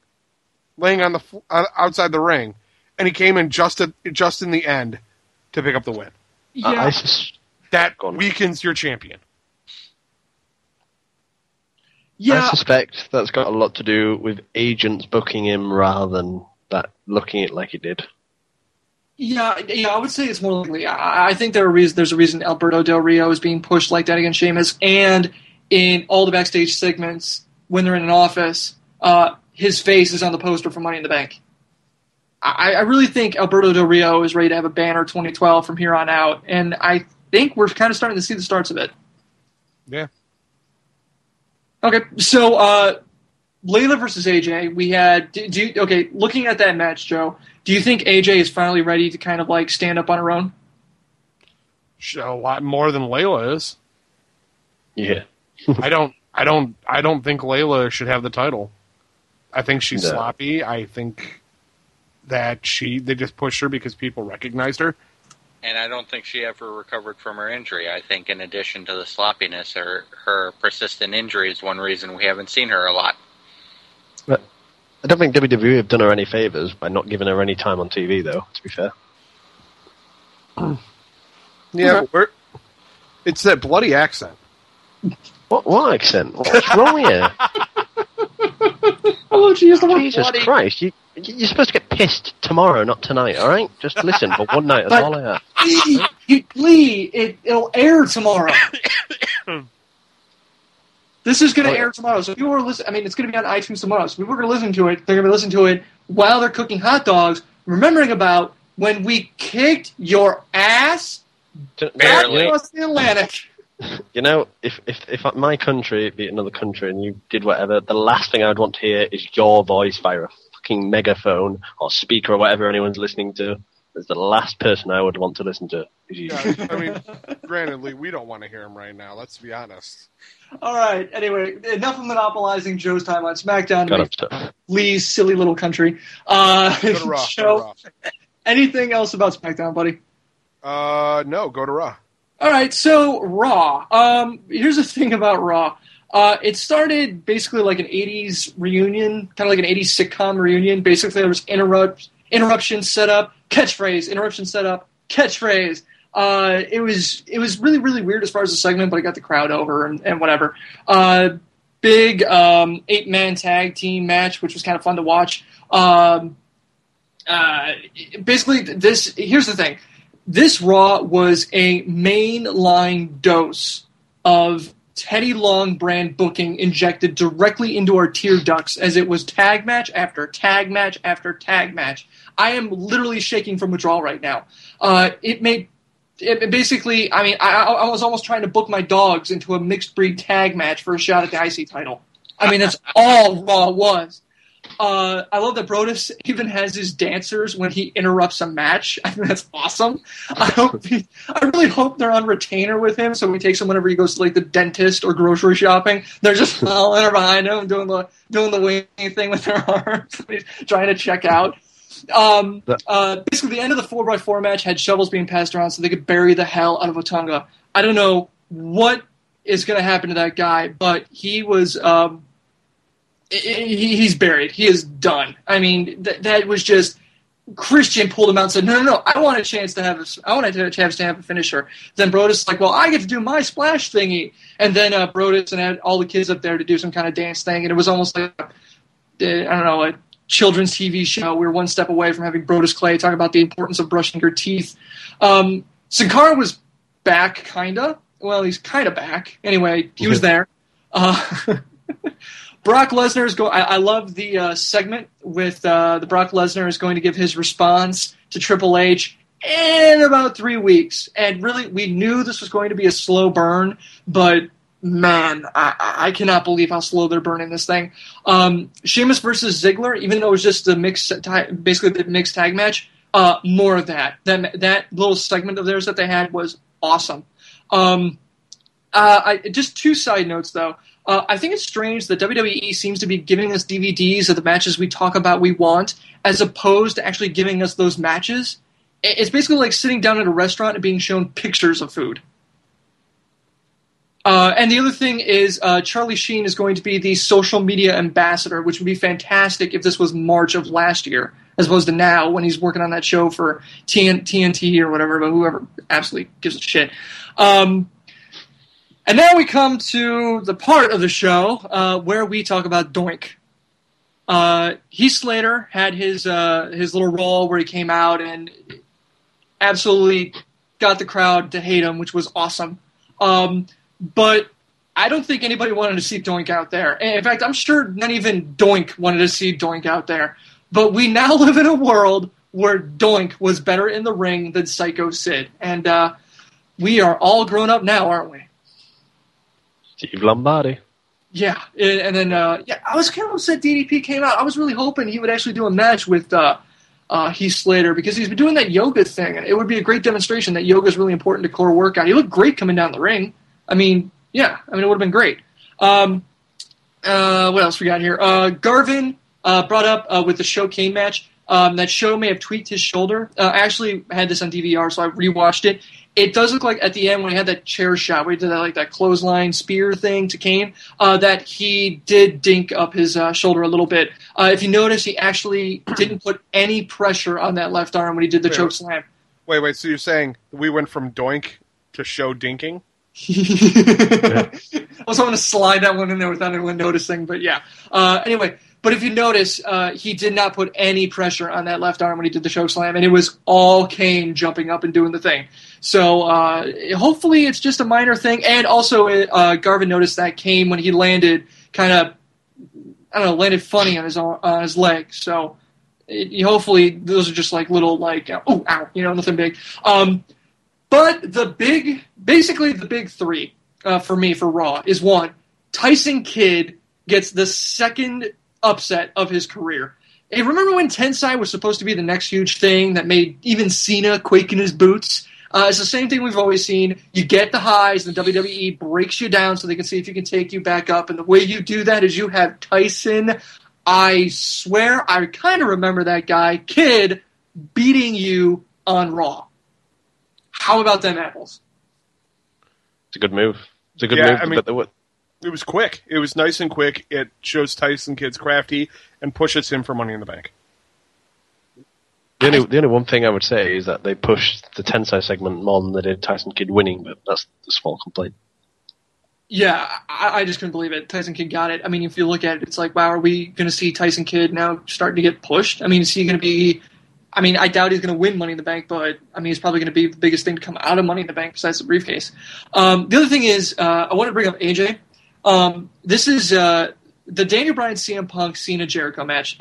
B: laying on the outside the ring, and he came in just in the end to pick up the win.
A: Yeah.
B: That weakens your champion.
C: Yeah. I suspect that's got a lot to do with agents booking him rather than that looking it like he did.
A: Yeah, I would say it's more likely. I think there's a reason Alberto Del Rio is being pushed like that against Sheamus, and in all the backstage segments, when they're in an office, his face is on the poster for Money in the Bank. I really think Alberto Del Rio is ready to have a banner 2012 from here on out, and I think we're kind of starting to see the starts of it.
B: Yeah.
A: Okay, so Layla versus AJ, we had... looking at that match, Joe, do you think AJ is finally ready to kind of like stand up on her own?
B: A lot more than Layla is.
C: Yeah.
B: I don't think Layla should have the title. I think she's sloppy. I think that they just pushed her because people recognized her.
D: And I don't think she ever recovered from her injury. I think in addition to the sloppiness, her persistent injury is one reason we haven't seen her a lot.
C: But I don't think WWE have done her any favours by not giving her any time on TV, though, to be fair.
B: Yeah, but it's that bloody accent.
C: What accent? What's wrong here?
A: Oh, geez,
C: Jesus Christ! You're supposed to get pissed tomorrow, not tonight. All right, just listen for one night. That's all I ask.
A: Lee, it'll air tomorrow. This is going to air tomorrow, so if you were listening, I mean, it's going to be on iTunes tomorrow. So people are going to listen to it. They're going to be listening to it while they're cooking hot dogs, remembering about when we kicked your ass across the Atlantic.
C: You know, if my country beat another country and you did whatever, the last thing I'd want to hear is your voice via a fucking megaphone or speaker or whatever anyone's listening to. That's the last person I would want to listen to.
B: Yeah, I mean, granted, Lee, we don't want to hear him right now. Let's be honest.
A: All right. Anyway, enough of monopolizing Joe's time on SmackDown. Lee's silly little country.
B: Go to Raw.
A: Joe, anything else about SmackDown, buddy?
B: No. Go to Raw.
A: All right. So Raw. Here's the thing about Raw. It started basically like an '80s reunion, kind of like an '80s sitcom reunion. Basically, there was interruption set up, catchphrase, interruption set up, catchphrase. It was really, really weird as far as the segment, but it got the crowd over and whatever. Big 8-man tag team match, which was kind of fun to watch. Basically, here's the thing. This Raw was a mainline dose of Teddy Long brand booking injected directly into our tear ducts as it was tag match after tag match after tag match. I am literally shaking from withdrawal right now. It basically, I mean, I was almost trying to book my dogs into a mixed breed tag match for a shot at the IC title. I mean, that's all Raw was. I love that Brodus even has his dancers when he interrupts a match. I think that's awesome. I really hope they're on retainer with him, so when he takes them whenever he goes to like the dentist or grocery shopping, they're just following behind him, doing the wing thing with their arms, trying to check out. Basically, the end of the 4x4 match had shovels being passed around so they could bury the hell out of Otunga. I don't know what is going to happen to that guy, but he was. He's buried. He is done. I mean, that was just Christian pulled him out and said, "No, I want a chance to have a finisher." Then Brodus is like, "Well, I get to do my splash thingy," and then Brodus and had all the kids up there to do some kind of dance thing, and it was almost like a children's TV show. We were one step away from having Brodus Clay talk about the importance of brushing your teeth. Sin Cara was back, kinda. Well, he's kind of back. Anyway, he was there. Brock Lesnar is going. I love the segment with the Brock Lesnar is going to give his response to Triple H in about 3 weeks. And really, we knew this was going to be a slow burn, but man, I cannot believe how slow they're burning this thing. Sheamus versus Ziggler, even though it was just basically the mixed tag match, more of that. That little segment of theirs that they had was awesome. Just two side notes, though. I think it's strange that WWE seems to be giving us DVDs of the matches we talk about we want, as opposed to actually giving us those matches. It's basically like sitting down at a restaurant and being shown pictures of food. And the other thing is Charlie Sheen is going to be the social media ambassador, which would be fantastic if this was March of last year, as opposed to now when he's working on that show for TNT or whatever, but whoever absolutely gives a shit. And now we come to the part of the show where we talk about Doink. Heath Slater had his little role where he came out and absolutely got the crowd to hate him, which was awesome. But I don't think anybody wanted to see Doink out there. In fact, I'm sure not even Doink wanted to see Doink out there. But we now live in a world where Doink was better in the ring than Psycho Sid. And we are all grown up now, aren't we?
C: Steve Lombardi.
A: Yeah, and then I was kind of upset DDP came out. I was really hoping he would actually do a match with Heath Slater because he's been doing that yoga thing, and it would be a great demonstration that yoga is really important to core workout. He looked great coming down the ring. I mean, it would have been great. What else we got here? Garvin brought up with the Show Kane match. That Show may have tweaked his shoulder. I actually had this on DVR, so I rewatched it. It does look like at the end when he had that chair shot, where he did that clothesline spear thing to Kane, that he did dink up his shoulder a little bit. If you notice, he actually didn't put any pressure on that left arm when he did the choke slam.
B: Wait, so you're saying we went from Doink to Show dinking?
A: I was going to slide that one in there without anyone noticing, but yeah. Anyway, But if you notice, he did not put any pressure on that left arm when he did the choke slam, and it was all Kane jumping up and doing the thing. So hopefully it's just a minor thing. And also, Garvin noticed that Kane, when he landed, kind of, I don't know, landed funny on his leg. So hopefully those are just like little, like, oh, ow, nothing big. But basically the big three for me for Raw is, one, Tyson Kidd gets the second upset of his career. Hey, remember when Tensai was supposed to be the next huge thing that made even Cena quake in his boots? It's the same thing we've always seen. You get the highs, and WWE breaks you down so they can see if you can take you back up. And the way you do that is you have Tyson, I swear, I kind of remember that guy, Kidd, beating you on Raw. How about them apples?
C: It's a good move. It's a good move.
B: I mean, it was quick. It was nice and quick. It shows Tyson Kidd's crafty and pushes him for Money in the Bank.
C: The only one thing I would say is that they pushed the Tensai segment more than they did Tyson Kidd winning, but that's the small complaint.
A: Yeah, I just couldn't believe it. Tyson Kidd got it. I mean, if you look at it, it's like, wow, are we going to see Tyson Kidd now starting to get pushed? I mean, is he going to be... I mean, I doubt he's going to win Money in the Bank, but, I mean, he's probably going to be the biggest thing to come out of Money in the Bank besides the briefcase. The other thing is, I want to bring up AJ. This is the Daniel Bryan CM Punk Cena Jericho match.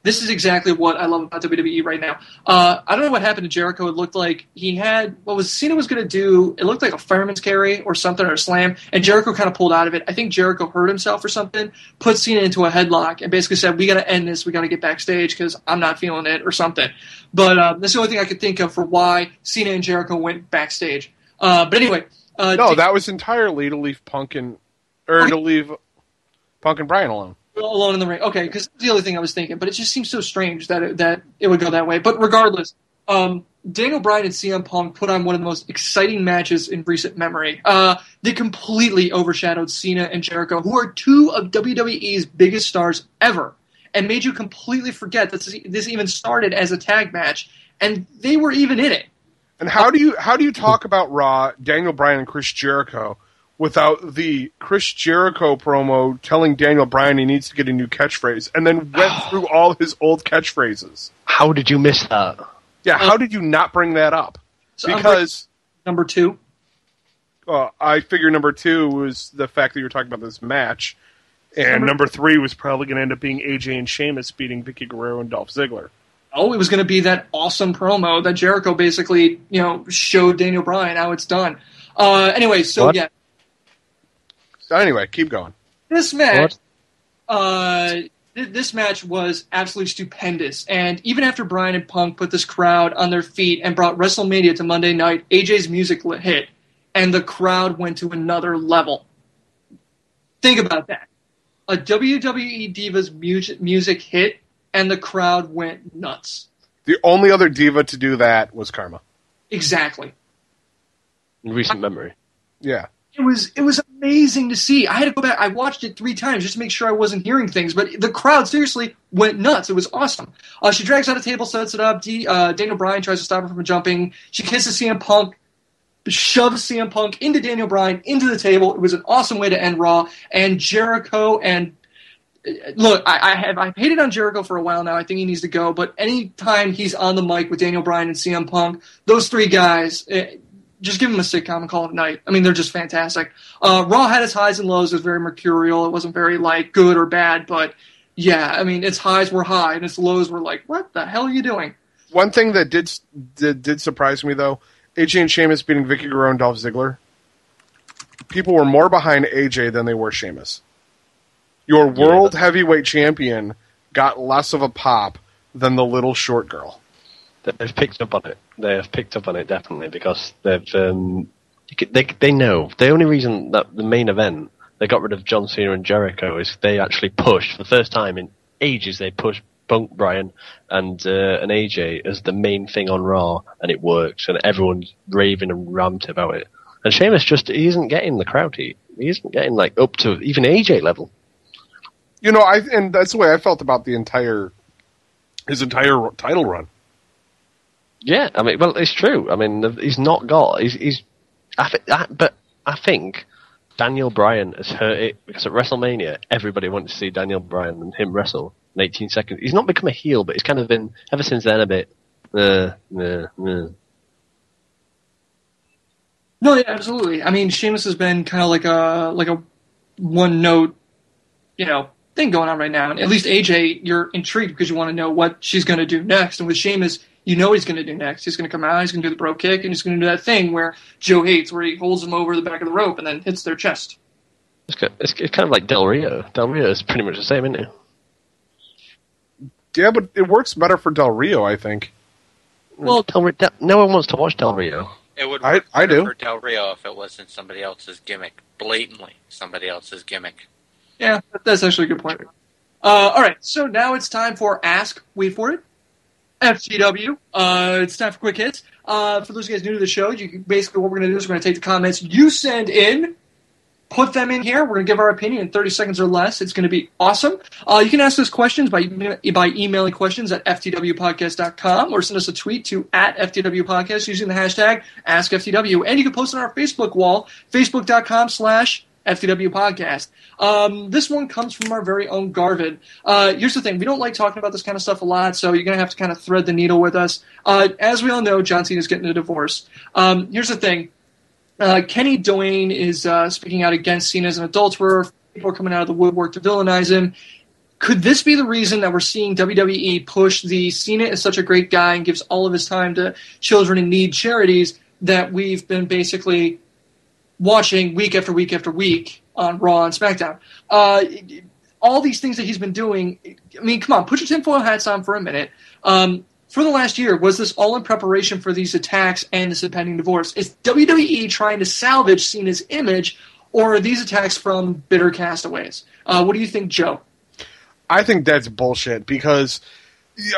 A: This is exactly what I love about WWE right now. I don't know what happened to Jericho. It looked like he had Cena was going to do. It looked like a fireman's carry or something, or a slam, and Jericho kind of pulled out of it. I think Jericho hurt himself or something, put Cena into a headlock, and basically said, "We got to end this. We got to get backstage because I'm not feeling it," or something. But that's the only thing I could think of for why Cena and Jericho went backstage. But anyway,
B: no, that was entirely to leave Punk and Bryan alone.
A: Alone in the ring. Okay, because the other thing I was thinking, but it just seems so strange that it would go that way. But regardless, Daniel Bryan and CM Punk put on one of the most exciting matches in recent memory. They completely overshadowed Cena and Jericho, who are two of WWE's biggest stars ever, and made you completely forget that this even started as a tag match, and they were even in it.
B: And how do you talk about Raw, Daniel Bryan and Chris Jericho, without the Chris Jericho promo telling Daniel Bryan he needs to get a new catchphrase, and then went through all his old catchphrases?
C: How did you miss that?
B: Yeah, how did you not bring that up? Because
A: number two.
B: I figure number two was the fact that you were talking about this match, and number three was probably going to end up being AJ and Sheamus beating Vicky Guerrero and Dolph Ziggler.
A: Oh, it was going to be that awesome promo that Jericho basically, showed Daniel Bryan how it's done. Anyway, so
C: what?
A: Yeah.
B: Anyway, keep going.
A: This match, this match was absolutely stupendous. And even after Bryan and Punk put this crowd on their feet and brought WrestleMania to Monday night, AJ's music hit, and the crowd went to another level. Think about that. A WWE Divas music hit, and the crowd went nuts.
B: The only other diva to do that was Karma.
A: Exactly.
C: In recent memory.
B: Yeah.
A: It was amazing to see. I had to go back. I watched it 3 times just to make sure I wasn't hearing things. But the crowd seriously went nuts. It was awesome. She drags out a table, sets it up. Daniel Bryan tries to stop her from jumping. She kisses CM Punk, shoves CM Punk into Daniel Bryan, into the table. It was an awesome way to end Raw. And Jericho and... Look, I've hated on Jericho for a while now. I think he needs to go. But anytime he's on the mic with Daniel Bryan and CM Punk, those 3 guys... just give them a sitcom and call it a night. I mean, they're just fantastic. Raw had its highs and lows. It was very mercurial. It wasn't very, good or bad. But, yeah, I mean, its highs were high, and its lows were like, what the hell are you doing?
B: One thing that did surprise me, though, AJ and Sheamus beating Vicky Guerrero and Dolph Ziggler, people were more behind AJ than they were Sheamus. Your world heavyweight champion got less of a pop than the little short girl.
C: They've picked up on it. They have picked up on it, definitely, because they know. The only reason that the main event, they got rid of John Cena and Jericho, is they actually pushed, for the first time in ages, they pushed Punk, Bryan, and AJ as the main thing on Raw, and it works, and everyone's raving and ramped about it. And Sheamus he isn't getting the crowd heat. He isn't getting, up to even AJ level.
B: And that's the way I felt about his entire title run.
C: Yeah, I mean, well, it's true. I mean, he's not got. But I think Daniel Bryan has hurt it because at WrestleMania, everybody wanted to see Daniel Bryan and him wrestle in 18 seconds. He's not become a heel, but he's kind of been, ever since then, a bit,
A: No, yeah, absolutely. I mean, Sheamus has been kind of like a one note, thing going on right now. And at least AJ, you're intrigued because you want to know what she's going to do next. And with Sheamus, you know what he's going to do next. He's going to come out, he's going to do the bro kick, and he's going to do that thing where Joe hates, where he holds them over the back of the rope and then hits their chest.
C: it's kind of like Del Rio. Del Rio is pretty much the same, isn't it?
B: Yeah, but it works better for Del Rio, I think.
C: Well, no one wants to watch Del Rio.
D: It would work
B: I do.
D: for Del Rio if it wasn't somebody else's gimmick. Blatantly somebody else's gimmick.
A: Yeah, that's actually a good point. All right, so now it's time for Ask, wait for it, FTW. It's time for quick hits. For those of you guys new to the show, basically what we're going to do is we're going to take the comments you send in, put them in here. We're going to give our opinion in 30 seconds or less. It's going to be awesome. You can ask us questions by emailing questions at ftwpodcast.com or send us a tweet to @FTWpodcast using the hashtag AskFTW. And you can post on our Facebook wall, facebook.com/FTWpodcast. This one comes from our very own Garvin. Here's the thing. We don't like talking about this kind of stuff a lot, so you're going to have to kind of thread the needle with us. As we all know, John Cena's getting a divorce. Here's the thing. Kenny Doane is speaking out against Cena as an adulterer. People are coming out of the woodwork to villainize him. Could this be the reason that we're seeing WWE push the Cena is such a great guy and gives all of his time to children in need charities that we've been basically watching week after week after week on Raw and SmackDown? All these things that he's been doing, I mean, come on, put your tinfoil hats on for a minute. For the last year, was this all in preparation for these attacks and this impending divorce? Is WWE trying to salvage Cena's image, or are these attacks from bitter castaways? What do you think, Joe?
B: I think that's bullshit because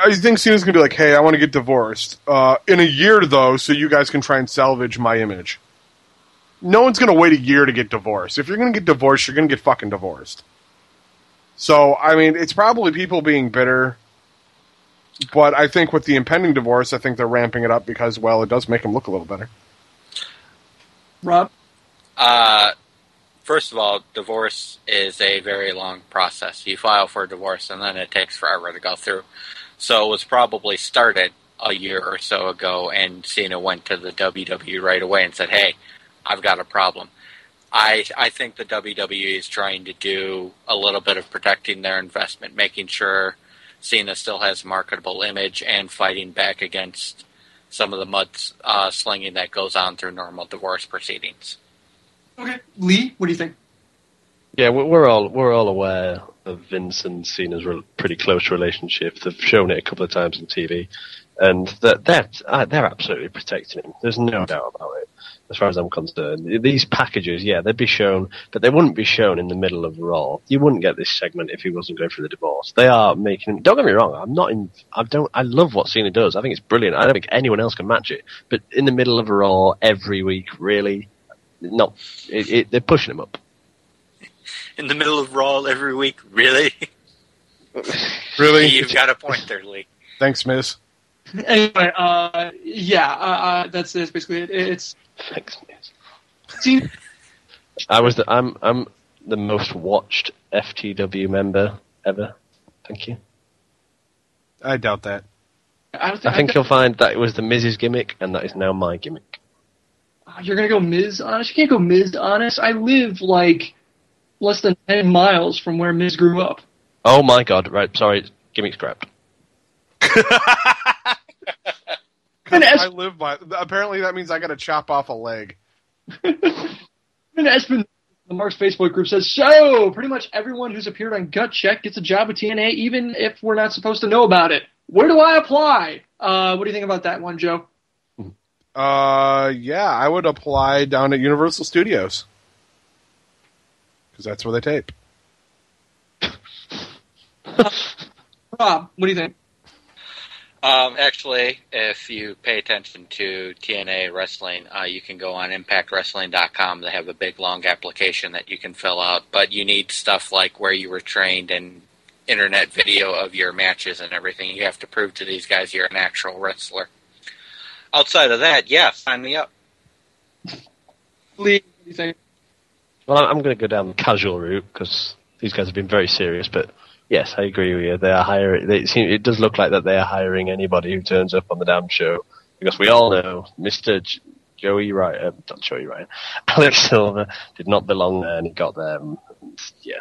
B: I think Cena's going to be like, hey, I want to get divorced. In a year, though, so you guys can try and salvage my image. No one's going to wait a year to get divorced. If you're going to get divorced, you're going to get fucking divorced. So, I mean, it's probably people being bitter. But I think with the impending divorce, I think they're ramping it up because, well, it does make them look a little better.
A: Rob?
D: First of all, divorce is a very long process. You file for a divorce, and then it takes forever to go through. So it was probably started a year or so ago, and Cena went to the WWE right away and said, hey, I've got a problem. I think the WWE is trying to do a little bit of protecting their investment, making sure Cena still has a marketable image and fighting back against some of the mud slinging that goes on through normal divorce proceedings.
A: Okay. Lee, what do you think?
C: Yeah, we're all aware of Vince and Cena's pretty close relationship. They've shown it a couple of times on TV, and they're absolutely protecting him. There's no doubt about it. As far as I'm concerned, these packages, yeah, they'd be shown, but they wouldn't be shown in the middle of Raw. You wouldn't get this segment if he wasn't going through the divorce. They are making him. Don't get me wrong. I love what Cena does. I think it's brilliant. I don't think anyone else can match it. But in the middle of Raw every week, really, no, they're pushing him up.
D: In the middle of Raw every week, really?
B: Really?
D: You've got a point there, Lee.
B: Thanks, Miz.
A: Anyway, that's basically it. It's
C: Thanks, Miz.
A: Cena.
C: I'm the most watched FTW member ever. Thank you.
B: I doubt that.
A: I
C: think you'll find that it was the Miz's gimmick, and that is now my gimmick.
A: You're gonna go Miz honest? You can't go Miz honest. I live like less than 10 miles from where Miz grew up.
C: Oh my god! Right, sorry, gimmick scrapped.
B: I live by. Apparently, that means I got to chop off a leg.
A: Espen, the Mark's Facebook group says, so pretty much everyone who's appeared on Gut Check gets a job with TNA, even if we're not supposed to know about it. Where do I apply? What do you think about that one, Joe?
B: Yeah, I would apply down at Universal Studios because that's where they tape.
A: Rob, what do you think?
D: Actually, if you pay attention to TNA Wrestling, you can go on ImpactWrestling.com. They have a big, long application that you can fill out, but you need stuff like where you were trained and internet video of your matches and everything. You have to prove to these guys you're an actual wrestler. Outside of that, yeah, sign me up.
A: Lee, what do you think?
C: Well, I'm going to go down the casual route because these guys have been very serious. But yes, I agree with you. They are hiring. It does look like that they are hiring anybody who turns up on the damn show, because we all know Mr. Joey Ryan, not Joey Ryan, Alex Silver did not belong there, and he got there. Yeah.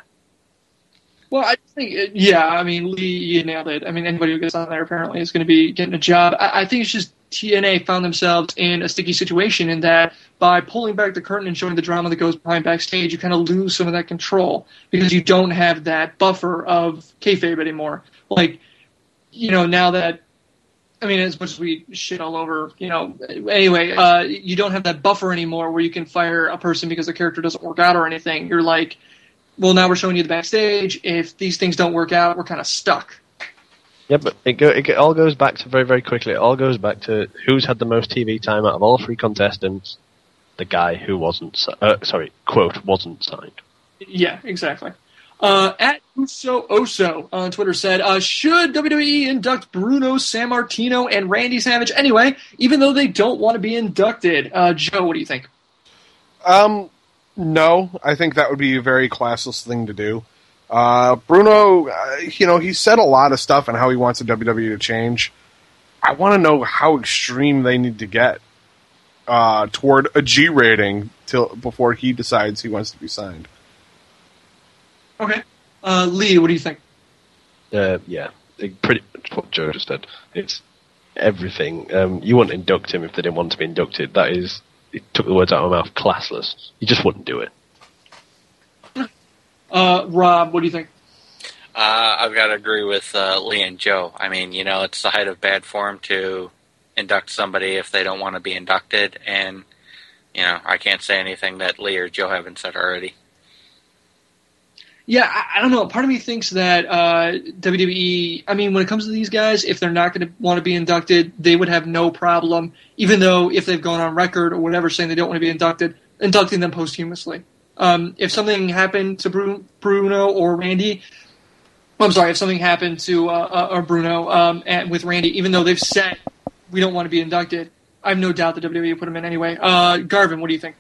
A: Well, I think, yeah, I mean, Lee, you nailed it. I mean, anybody who gets on there apparently is going to be getting a job. I think it's just TNA found themselves in a sticky situation in that by pulling back the curtain and showing the drama that goes behind backstage, you kind of lose some of that control because you don't have that buffer of kayfabe anymore. Like, now that, I mean, as much as we shit all over, anyway, you don't have that buffer anymore where you can fire a person because the character doesn't work out or anything. You're like, well, now we're showing you the backstage. If these things don't work out, we're kind of stuck.
C: Yeah, but it all goes back to very, very quickly. It all goes back to who's had the most TV time out of all three contestants. The guy who wasn't signed.
A: Yeah, exactly. At Uso Oso on Twitter said, should WWE induct Bruno, Sammartino, and Randy Savage anyway, even though they don't want to be inducted? Joe, what do you think?
B: No, I think that would be a very classless thing to do. Bruno, he said a lot of stuff on how he wants the WWE to change. I want to know how extreme they need to get toward a G rating before he decides he wants to be signed.
A: Okay. Lee, what do you think?
C: Yeah, pretty much what Joe just said. It's everything. You wouldn't induct him if they didn't want to be inducted. That is... He took the words out of my mouth. Classless. You just wouldn't do it.
A: Rob, what do you think?
D: I've got to agree with Lee and Joe. I mean, it's the height of bad form to induct somebody if they don't want to be inducted, and I can't say anything that Lee or Joe haven't said already.
A: Yeah, I don't know. Part of me thinks that WWE, I mean, when it comes to these guys, if they're not going to want to be inducted, they would have no problem, even though if they've gone on record or whatever saying they don't want to be inducted, inducting them posthumously. If something happened to Bruno or Randy, if something happened to or Bruno and with Randy, even though they've said we don't want to be inducted, I have no doubt the WWE would put them in anyway. Garvin, what do you think?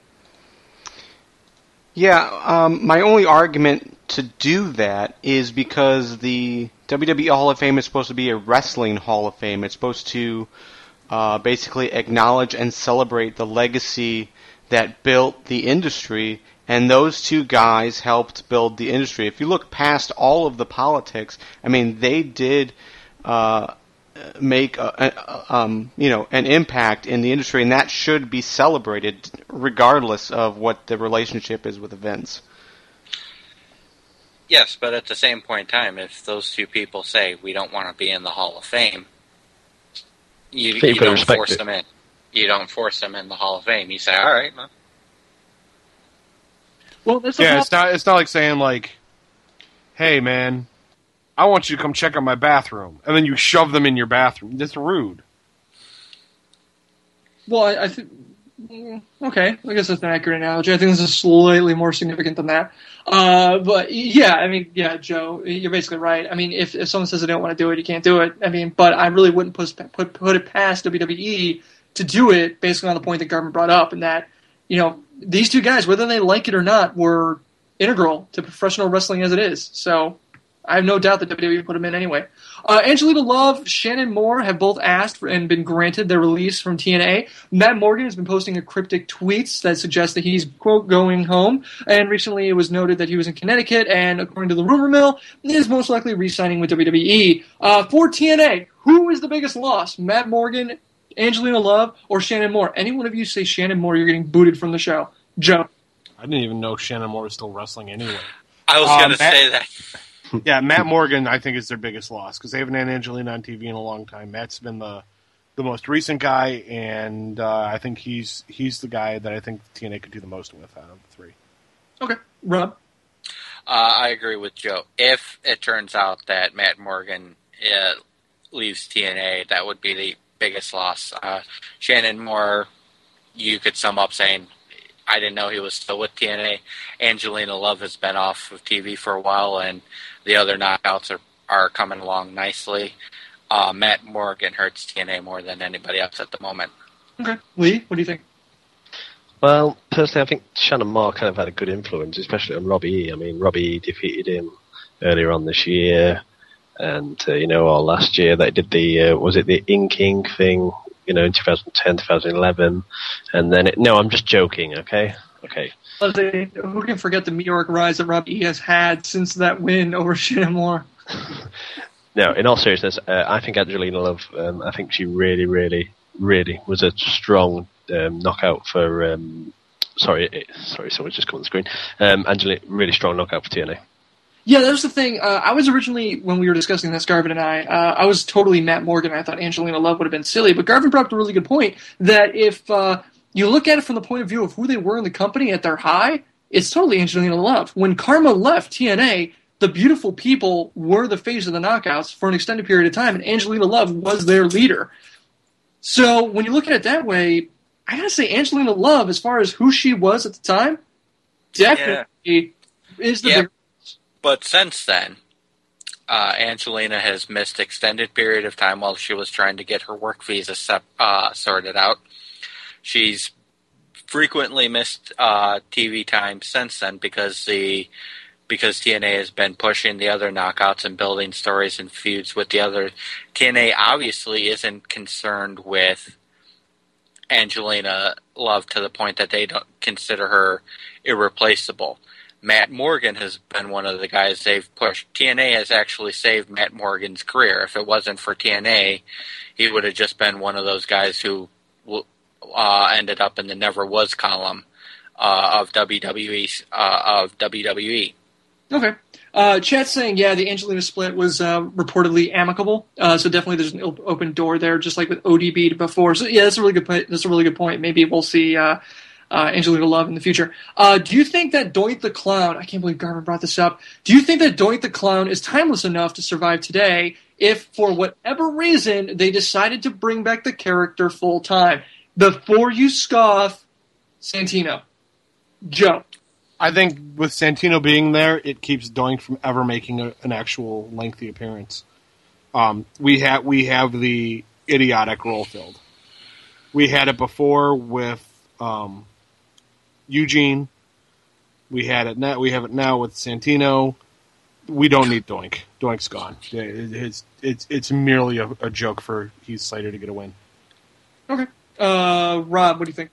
E: Yeah, my only argument to do that is because the WWE Hall of Fame is supposed to be a wrestling Hall of Fame. It's supposed to basically acknowledge and celebrate the legacy that built the industry, and those two guys helped build the industry. If you look past all of the politics, I mean, they did make an impact in the industry, and that should be celebrated regardless of what the relationship is with Vince.
D: Yes, but at the same point in time, if those two people say we don't want to be in the Hall of Fame, you don't force them in. You don't force them in the Hall of Fame. You say, all right, man.
A: Well, it's
B: not like saying like, hey, man, I want you to come check out my bathroom, and then you shove them in your bathroom. That's rude.
A: Well, I think... Okay, I guess that's an accurate analogy. I think this is slightly more significant than that. But, yeah, I mean, yeah, Joe, you're basically right. I mean, if someone says they don't want to do it, you can't do it. I mean, but I really wouldn't put it past WWE to do it based on the point that Garvin brought up, and that, these two guys, whether they like it or not, were integral to professional wrestling as it is. So I have no doubt that WWE put them in anyway. Angelina Love, Shannon Moore have both asked and been granted their release from TNA. Matt Morgan has been posting cryptic tweets that suggest that he's, quote, going home. And recently it was noted that he was in Connecticut and, according to the rumor mill, is most likely re-signing with WWE. For TNA, who is the biggest loss? Matt Morgan, Angelina Love, or Shannon Moore? Any one of you say Shannon Moore, you're getting booted from the show. Joe.
B: I didn't even know Shannon Moore was still wrestling anyway.
D: I was going to say that.
B: Yeah, Matt Morgan, I think, is their biggest loss because they haven't had Angelina on TV in a long time. Matt's been the most recent guy, and I think he's the guy that I think TNA could do the most with out of the three.
A: Okay. Rob?
D: I agree with Joe. If it turns out that Matt Morgan leaves TNA, that would be the biggest loss. Shannon Moore, you could sum up saying, I didn't know he was still with TNA. Angelina Love has been off of TV for a while, and the other knockouts are coming along nicely. Matt Morgan hurts TNA more than anybody else at the moment.
A: Okay. Lee, what do you think?
C: Well, personally, I think Shannon Moore kind of had a good influence, especially on Robbie E. I mean, Robbie E defeated him earlier on this year, and, or last year they did was it the inking thing, in 2010, 2011, and then no, I'm just joking, okay? Okay.
A: Who can forget the meteoric rise that Robbie E has had since that win over Shannon Moore?
C: No, in all seriousness, I think Angelina Love, I think she really, really, really was a strong knockout for. Sorry, someone's just come on the screen. Angelina, really strong knockout for TNA.
A: Yeah, that was the thing. I was originally, when we were discussing this, Garvin and I was totally Matt Morgan. I thought Angelina Love would have been silly, but Garvin brought up a really good point that if you look at it from the point of view of who they were in the company at their high, it's totally Angelina Love. When Karma left TNA, the beautiful people were the face of the knockouts for an extended period of time, and Angelina Love was their leader. So when you look at it that way, I gotta say Angelina Love, as far as who she was at the time, definitely is the bigger.
D: But since then, Angelina has missed extended period of time while she was trying to get her work visa sorted out. She's frequently missed TV time since then because TNA has been pushing the other knockouts and building stories and feuds with the other. TNA obviously isn't concerned with Angelina Love to the point that they don't consider her irreplaceable. Matt Morgan has been one of the guys they've pushed. TNA has actually saved Matt Morgan's career. If it wasn't for TNA, he would have just been one of those guys who ended up in the never was column of WWE.
A: Okay. Chat's saying, the Angelina split was reportedly amicable. So definitely there's an open door there, just like with ODB before. So yeah, that's a really good point. That's a really good point. Maybe we'll see Angelina Love in the future. Do you think that Doink the Clown, I can't believe Garvin brought this up, do you think that Doink the Clown is timeless enough to survive today if, for whatever reason, they decided to bring back the character full time? Before you scoff, Santino. Joe.
B: I think with Santino being there, it keeps Doink from ever making an actual lengthy appearance. We have the idiotic role filled. We had it before with Eugene. We have it now with Santino. We don't need Doink. Doink's gone. It's merely a joke for Heath Slater to get a win.
A: Okay. Rob, what do you think?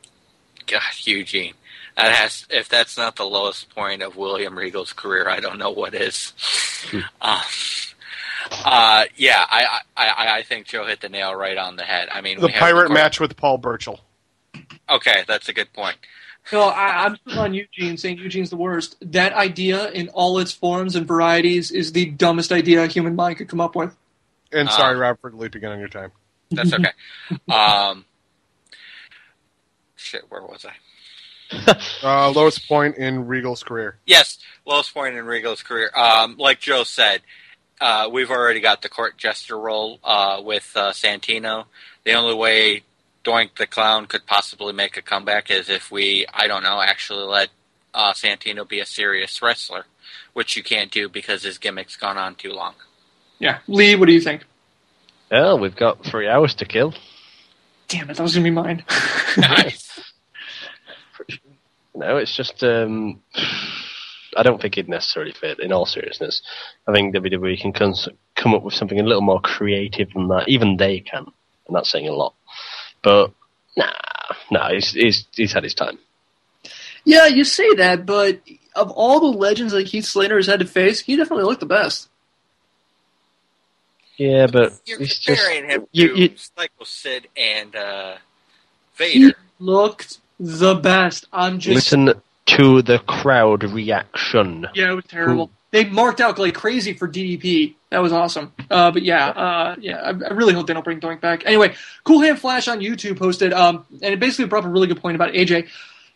D: God, Eugene. If that's not the lowest point of William Regal's career, I don't know what is. I think Joe hit the nail right on the head. I mean,
B: the pirate match with Paul Burchill.
D: Okay, that's a good point.
A: No, I'm still on Eugene, saying Eugene's the worst. That idea in all its forms and varieties is the dumbest idea a human mind could come up with.
B: And sorry, Rob, for leaping on your time.
D: That's okay. Where was I?
B: Lowest point in Regal's career.
D: Yes, lowest point in Regal's career. Like Joe said, we've already got the court jester role with Santino. The only way Doink the Clown could possibly make a comeback is if we, actually let Santino be a serious wrestler, which you can't do because his gimmick's gone on too long.
A: Yeah. Lee, what do you think?
C: Well, we've got 3 hours to kill.
A: Damn it, that was going to be mine.
D: Nice.
C: No, it's just, I don't think it'd necessarily fit, in all seriousness. I think WWE can come up with something a little more creative than that. Even they can, and that's saying a lot. But, nah, he's had his time.
A: Yeah, you say that, but of all the legends that Heath Slater has had to face, he definitely looked the best.
C: Yeah, but
D: You're
C: it's
D: comparing
C: just,
D: him to Psycho Sid and Vader.
A: He looked the best. I'm just
C: listen to the crowd reaction.
A: Yeah, it was terrible. They marked out like crazy for DDP. That was awesome. I really hope they don't bring Doink back. Anyway, Cool Hand Flash on YouTube posted, and it basically brought up a really good point about AJ.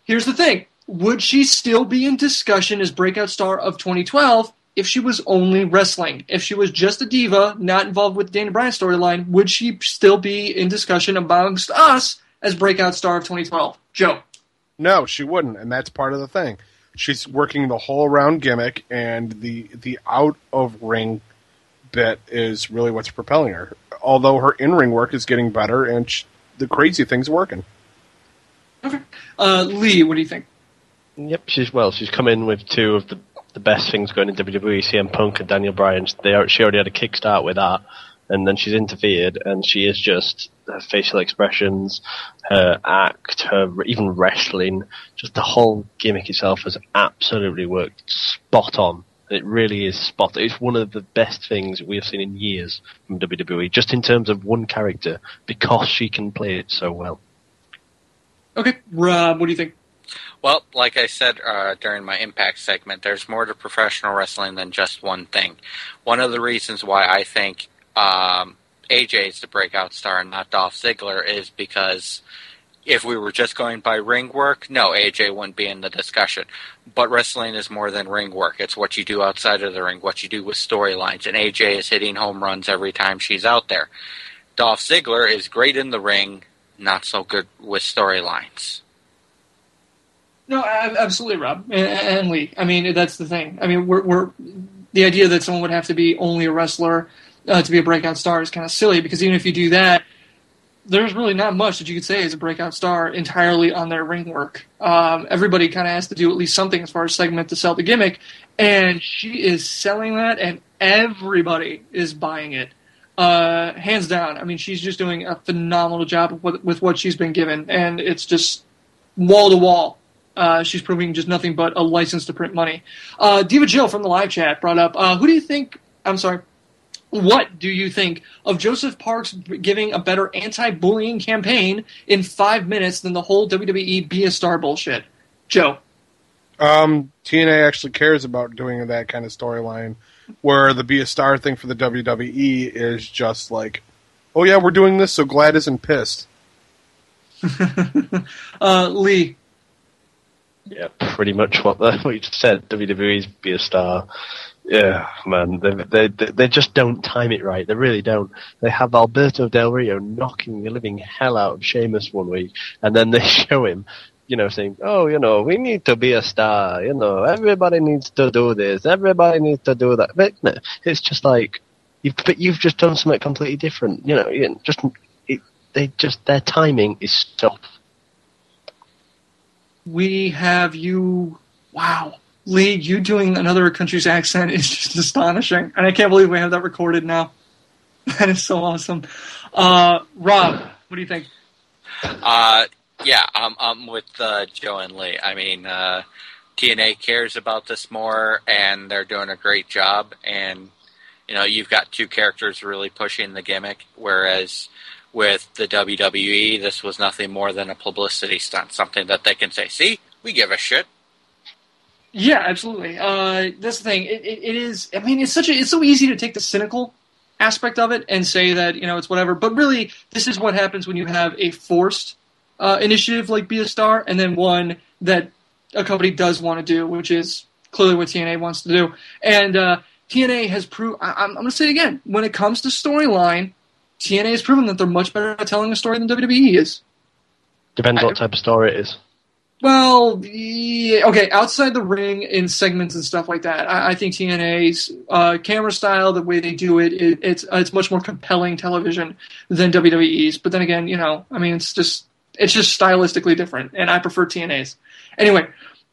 A: Here's the thing. Would she still be in discussion as breakout star of 2012 if she was only wrestling? If she was just a diva, not involved with the Daniel Bryan storyline, would she still be in discussion amongst us as breakout star of 2012? Joe.
B: No, she wouldn't, and that's part of the thing. She's working the whole around gimmick, and the out of ring bit is really what's propelling her. Although her in ring work is getting better, and the crazy thing's working.
A: Okay. Lee, what do you think?
C: Yep, she's come in with two of the best things going in WWE, CM Punk and Daniel Bryan. She already had a kickstart with that, and then she's interfered, and she is just, her facial expressions, her act, her even wrestling, just the whole gimmick itself has absolutely worked spot on. It really is spot on. It's one of the best things we have seen in years from WWE, just in terms of one character, because she can play it so well.
A: Okay, Rob, what do you think?
D: Well, like I said during my Impact segment, there's more to professional wrestling than just one thing. One of the reasons why I think AJ is the breakout star and not Dolph Ziggler is because if we were just going by ring work, no, AJ wouldn't be in the discussion. But wrestling is more than ring work. It's what you do outside of the ring, what you do with storylines. And AJ is hitting home runs every time she's out there. Dolph Ziggler is great in the ring, not so good with storylines.
A: No, absolutely, Rob and Lee. I mean, that's the thing. I mean, we're the idea that someone would have to be only a wrestler to be a breakout star is kind of silly, because even if you do that, there's really not much that you could say as a breakout star entirely on their ring work. Everybody kind of has to do at least something as far as segment to sell the gimmick, and she is selling that, and everybody is buying it. Hands down. I mean, she's just doing a phenomenal job with what she's been given, and it's just wall to wall. She's proving just nothing but a license to print money. Diva Jill from the live chat brought up, what do you think of Joseph Parks giving a better anti-bullying campaign in 5 minutes than the whole WWE Be a Star bullshit? Joe.
B: TNA actually cares about doing that kind of storyline, where the Be a Star thing for the WWE is just like, oh yeah, we're doing this so Glad isn't pissed.
A: Lee.
C: Yeah, pretty much what you just said. WWE's Be a Star. Yeah, man, they just don't time it right. They really don't. They have Alberto Del Rio knocking the living hell out of Sheamus one week, and then they show him, saying, oh, we need to be a star. Everybody needs to do this. Everybody needs to do that. But no, it's just like, you've just done something completely different. Their timing is stuff.
A: We have you. Wow. Lee, you doing another country's accent is just astonishing. And I can't believe we have that recorded now. That is so awesome. Rob, what do you think?
D: Yeah, I'm with Joe and Lee. I mean, TNA cares about this more, and they're doing a great job. And, you've got two characters really pushing the gimmick, whereas with the WWE, this was nothing more than a publicity stunt, something that they can say, see, we give a shit.
A: Yeah, absolutely. That's the thing. It is. I mean, it's so easy to take the cynical aspect of it and say that it's whatever. But really, this is what happens when you have a forced initiative like Be a Star, and then one that a company does want to do, which is clearly what TNA wants to do. And TNA has proved. I'm going to say it again. When it comes to storyline, TNA has proven that they're much better at telling a story than WWE is.
C: Depends what type of story it is.
A: Well, yeah, okay, outside the ring in segments and stuff like that, I think TNA's camera style, the way they do it, it's much more compelling television than WWE's. But then again, it's just stylistically different, and I prefer TNA's. Anyway,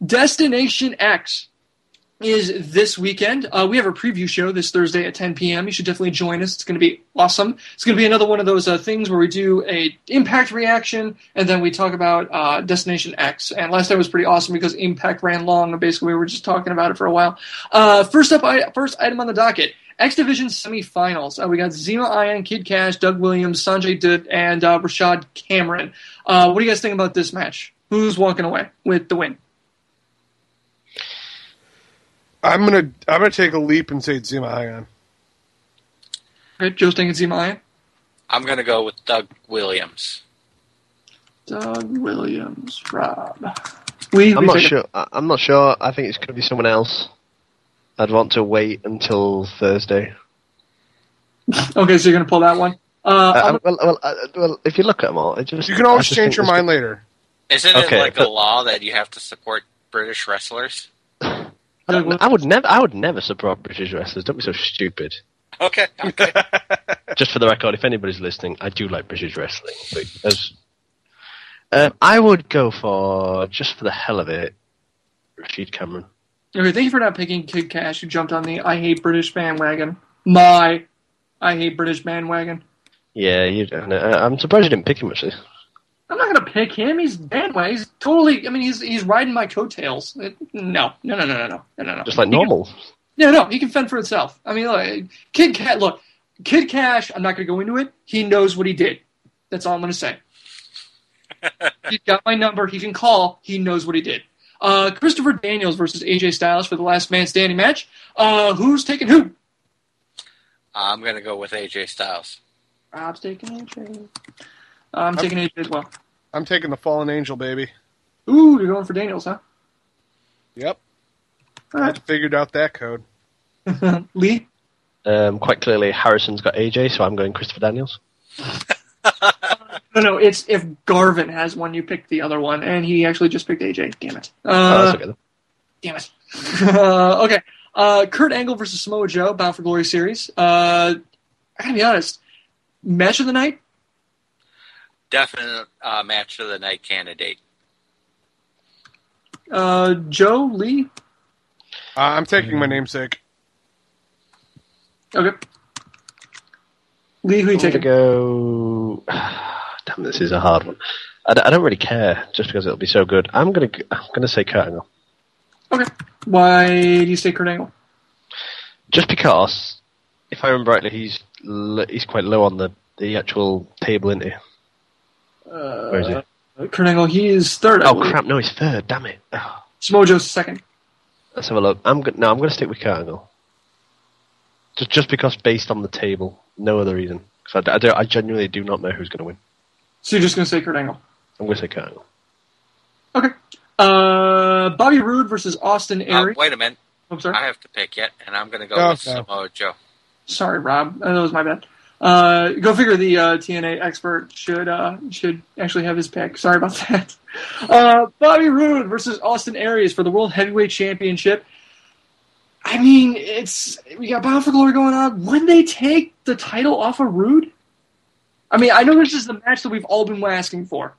A: Destination X is this weekend. We have a preview show this Thursday at 10 p.m. You should definitely join us. It's going to be awesome. It's going to be another one of those things where we do a Impact reaction, and then we talk about Destination X. And last time was pretty awesome because Impact ran long, and basically we were just talking about it for a while. First item on the docket, X Division semifinals. We got Zema Ion, Kid Cash, Doug Williams, Sanjay Dutt, and Rashad Cameron. What do you guys think about this match? Who's walking away with the win?
B: I'm gonna take a leap and say it's Zema Ion.
A: Okay, Joe's thinking Zema Ion.
D: I'm gonna go with Doug Williams.
A: Doug Williams, Rob.
C: I'm not sure. I'm not sure. I think it's going to be someone else. I'd want to wait until Thursday.
A: Okay, so you're going to pull that one.
C: Well, if you look at them all,
B: you can always change your mind later.
D: Isn't it like a law that you have to support British wrestlers?
C: I would never support British wrestlers. Don't be so stupid.
D: Okay.
C: Just for the record, if anybody's listening, I do like British wrestling. I would go for, just for the hell of it, Rashid Cameron.
A: Okay, thank you for not picking Kid Cash, who jumped on the I Hate British bandwagon. I Hate British bandwagon.
C: Yeah, I'm surprised you didn't pick him, actually.
A: I'm not going to pick him. He's bandwagon. He's totally, he's riding my coattails. No.
C: Just like normal.
A: He can fend for himself. Kid Cash, I'm not going to go into it. He knows what he did. That's all I'm going to say. He's got my number. He can call. He knows what he did. Christopher Daniels versus AJ Styles for the last man standing match. Who's taking who?
D: I'm going to go with AJ Styles.
A: Rob's taking AJ. I'm taking AJ as well.
B: I'm taking the Fallen Angel, baby.
A: Ooh, you're going for Daniels, huh?
B: Yep.
A: All right.
B: I figured out that code.
A: Lee?
C: Quite clearly, Harrison's got AJ, so I'm going Christopher Daniels.
A: No, it's if Garvin has one, you pick the other one, and he actually just picked AJ. Damn it.
C: That's okay, then.
A: Damn it. Okay. Kurt Angle versus Samoa Joe, Bound for Glory series. I gotta be honest. Match of the night?
D: Definite match of the night candidate.
A: Joe, Lee?
B: I'm taking my namesake.
A: Okay. Lee, who you taking?
C: I'm going to go... Damn, this is a hard one. I don't really care, just because it'll be so good. I'm gonna say Kurt Angle.
A: Okay. Why do you say Kurt Angle?
C: Just because, if I remember rightly, he's quite low on the actual table, isn't he? Where is he?
A: Kurt Angle, he is third.
C: Oh crap! No, he's third. Damn it. Oh.
A: Samoa Joe's second.
C: Let's have a look. I'm gonna stick with Kurt Angle. Just because, based on the table, no other reason. Because I genuinely do not know who's going to win.
A: So you're just going to say Kurt Angle?
C: I'm going to say Kurt Angle.
A: Okay. Bobby Roode versus Austin Aries.
D: Wait a minute.
A: I'm sorry.
D: I have to pick yet, and I'm going to go with Samoa Joe.
A: Sorry, Rob. That was my bad. Go figure. The TNA expert should actually have his pick. Sorry about that. Bobby Roode versus Austin Aries for the World Heavyweight Championship. We got Bound for Glory going on. When they take the title off of Roode? I know this is the match that we've all been asking for.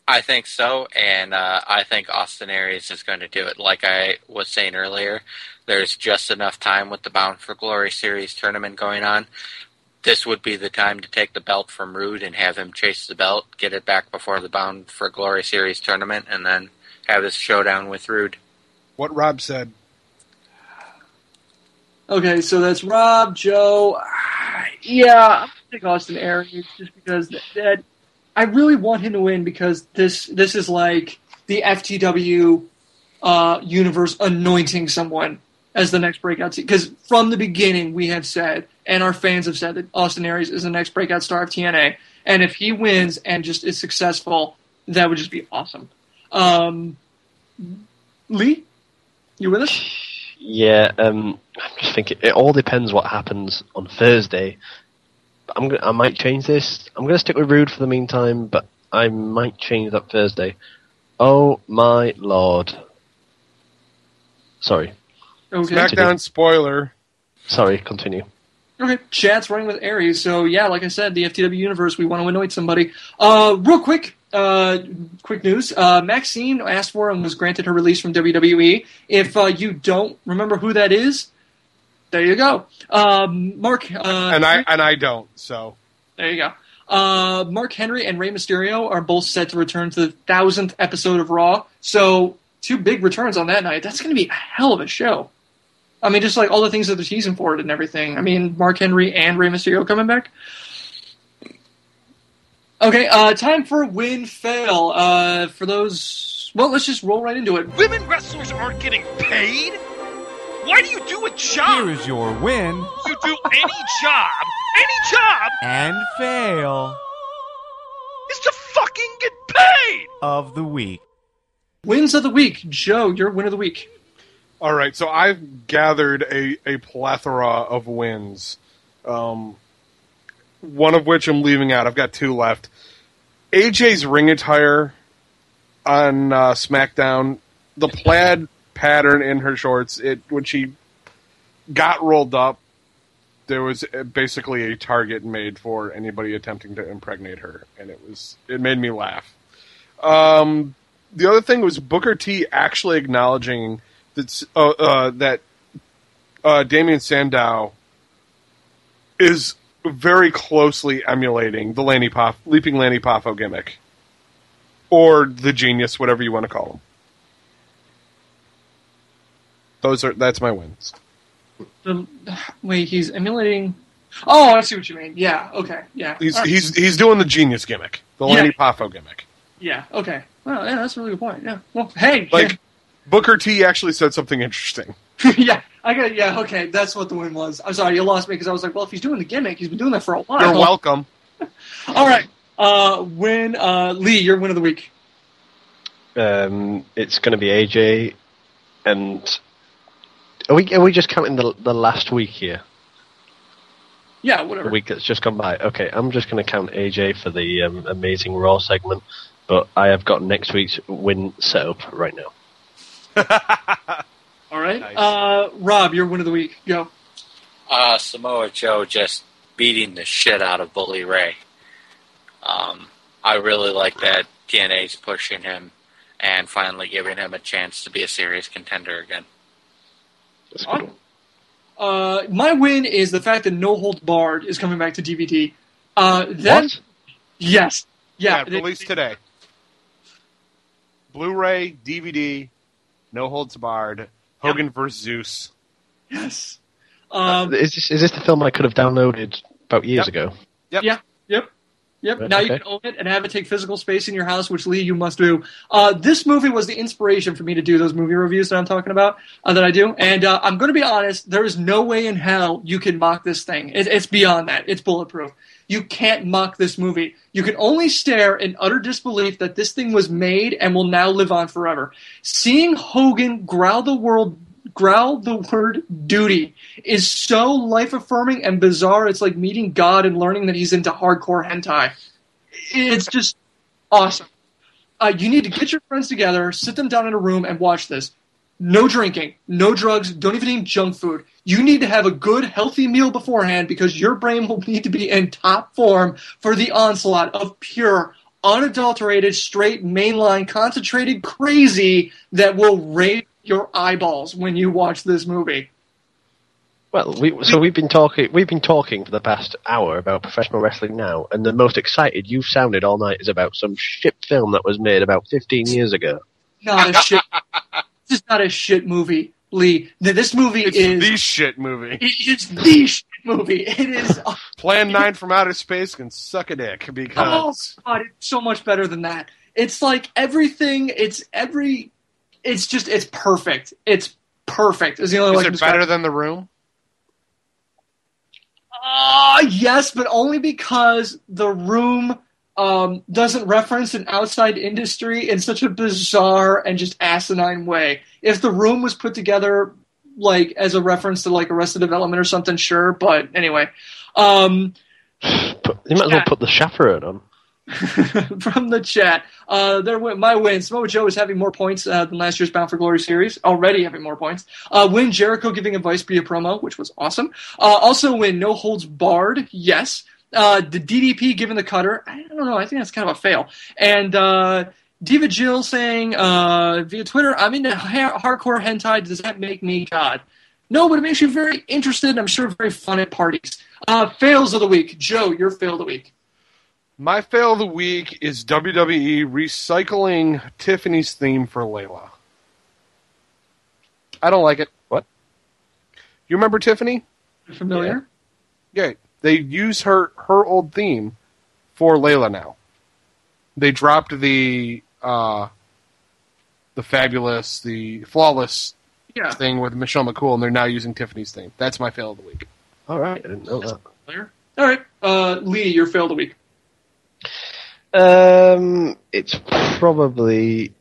D: I think so, and I think Austin Aries is going to do it. Like I was saying earlier, there's just enough time with the Bound for Glory series tournament going on. This would be the time to take the belt from Roode and have him chase the belt, get it back before the Bound for Glory series tournament, and then have this showdown with Roode.
B: What Rob said.
A: Okay, so that's Rob, Joe. Yeah, I'm going to take Austin Aries just because that I really want him to win because this is like the FTW universe anointing someone as the next breakout. Because from the beginning we have said, and our fans have said, that Austin Aries is the next breakout star of TNA. And if he wins and just is successful, that would just be awesome. Lee, you with us?
C: Yeah, I'm just thinking, it all depends what happens on Thursday. I might change this. I'm going to stick with Roode for the meantime, but I might change that Thursday. Oh my lord. Sorry.
A: Okay.
B: Smackdown spoiler.
C: Sorry, continue.
A: Okay, chat's running with Aries, so yeah, like I said, the FTW universe, we want to anoint somebody. Real quick news. Maxine asked for and was granted her release from WWE. If you don't remember who that is, there you go. Mark.
B: And I don't, so.
A: There you go. Mark Henry and Rey Mysterio are both set to return to the 1,000th episode of Raw, so 2 big returns on that night. That's going to be a hell of a show. Just like all the things that they're teasing for it and everything. Mark Henry and Rey Mysterio coming back. Okay, time for win fail. For those, well, let's just roll right into it.
F: Women wrestlers aren't getting paid? Why do you do a job?
G: Here is your win.
F: You do any job,
G: and fail
F: is to fucking get paid!
G: of the week.
A: Wins of the week. Joe, your win of the week.
B: All right, so I've gathered a plethora of wins, one of which I'm leaving out. I've got 2 left. AJ's ring attire on SmackDown, the plaid pattern in her shorts, when she got rolled up, there was basically a target made for anybody attempting to impregnate her, and it made me laugh. The other thing was Booker T actually acknowledging that Damien Sandow is very closely emulating the Leaping Lanny Poffo gimmick, or the Genius, whatever you want to call him. That's my wins.
A: Wait, he's emulating. Oh, I see what you mean. Yeah. Okay. Yeah.
B: He's doing the Genius gimmick, the Lanny Poffo gimmick.
A: Yeah. Okay. Well, yeah, that's a really good point. Yeah. Well, hey.
B: Like, Booker T actually said something interesting.
A: Yeah. Yeah. Okay. That's what the win was. I'm sorry, you lost me because I was like, well, if he's doing the gimmick, he's been doing that for a while.
B: You're welcome.
A: All right. Lee, your win of the week.
C: It's going to be AJ, and are we just counting the last week here?
A: Yeah, whatever.
C: The week that's just gone by. Okay, I'm just going to count AJ for the amazing Raw segment, but I have got next week's win set up right now.
A: All right.
B: Nice.
A: Rob, your win of the week. Go.
D: Samoa Joe just beating the shit out of Bully Ray. I really like that TNA's pushing him and finally giving him a chance to be a serious contender again.
C: That's cool.
A: My win is the fact that No Holds Barred is coming back to DVD.
C: What?
A: Yes. Yeah.
B: Released today. Blu-ray, DVD, No Holds Barred, Hogan vs. Zeus.
A: Yes.
C: Is this the film I could have downloaded about years ago?
B: Yep.
A: Yeah. Yep.
C: Right,
A: Now
C: okay.
A: you can own it and have it take physical space in your house, which, Lee, you must do. This movie was the inspiration for me to do those movie reviews that I'm talking about, that I do. And I'm going to be honest, there is no way in hell you can mock this thing. It's beyond that. It's bulletproof. You can't mock this movie. You can only stare in utter disbelief that this thing was made and will now live on forever. Seeing Hogan growl the word duty is so life-affirming and bizarre. It's like meeting God and learning that he's into hardcore hentai. It's just awesome. You need to get your friends together, sit them down in a room, and watch this. No drinking, no drugs, don't even eat junk food. You need to have a good, healthy meal beforehand because your brain will need to be in top form for the onslaught of pure, unadulterated, straight, mainline, concentrated crazy that will rape your eyeballs when you watch this movie.
C: Well, we've been talking for the past hour about professional wrestling now, and the most excited you've sounded all night is about some shit film that was made about 15 years ago.
A: Not a shit. This is not a shit movie, Lee. This movie
B: It's
A: is
B: the shit movie.
A: It's the shit movie. It is.
B: Plan 9 from Outer Space can suck a dick because
A: Oh God, it's so much better than that. It's like everything. It's perfect. It's perfect. Is the only way I
B: is
A: can
B: it
A: describe
B: better than The Room?
A: Yes, but only because The Room doesn't reference an outside industry in such a bizarre and just asinine way. If The Room was put together like as a reference to like Arrested Development or something, sure. But anyway,
C: You might as well put the chaperone on.
A: from the chat, my win. Samoa Joe is having more points than last year's Bound for Glory series. Already having more points. Win Jericho giving advice via promo, which was awesome. Also win No Holds Barred. Yes. The DDP giving the cutter. I don't know. I think that's kind of a fail. And Diva Jill saying via Twitter, I'm into hardcore hentai. Does that make me God? No, but it makes you very interested and I'm sure very fun at parties. Fails of the week. Joe, your fail of the week.
B: My fail of the week is WWE recycling Tiffany's theme for Layla. I don't like it.
C: What?
B: You remember Tiffany?
A: Familiar?
B: Yeah. They use her old theme for Layla now. They dropped the fabulous, the flawless thing with Michelle McCool, and they're now using Tiffany's theme. That's my fail of the week.
C: All right, I didn't know that.
A: Familiar? All right. Lee, your fail of the week.
C: It's probably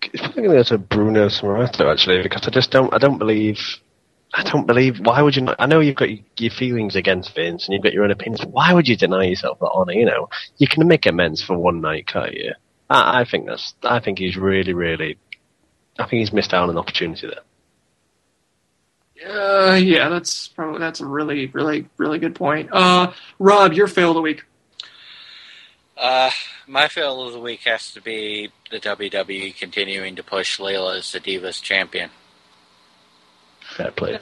C: going to go to Bruno Sammartino actually, because I don't believe. Why would you not? I know you've got your feelings against Vince and you've got your own opinions. Why would you deny yourself that honor? You know, you can make amends for one night, can't you? I think he's really, really. I think he's missed out on an opportunity there.
A: Yeah, that's a really, really, really good point. Rob, your fail of the week.
D: My fail of the week has to be the WWE continuing to push Layla as the Divas champion.
C: Fair play.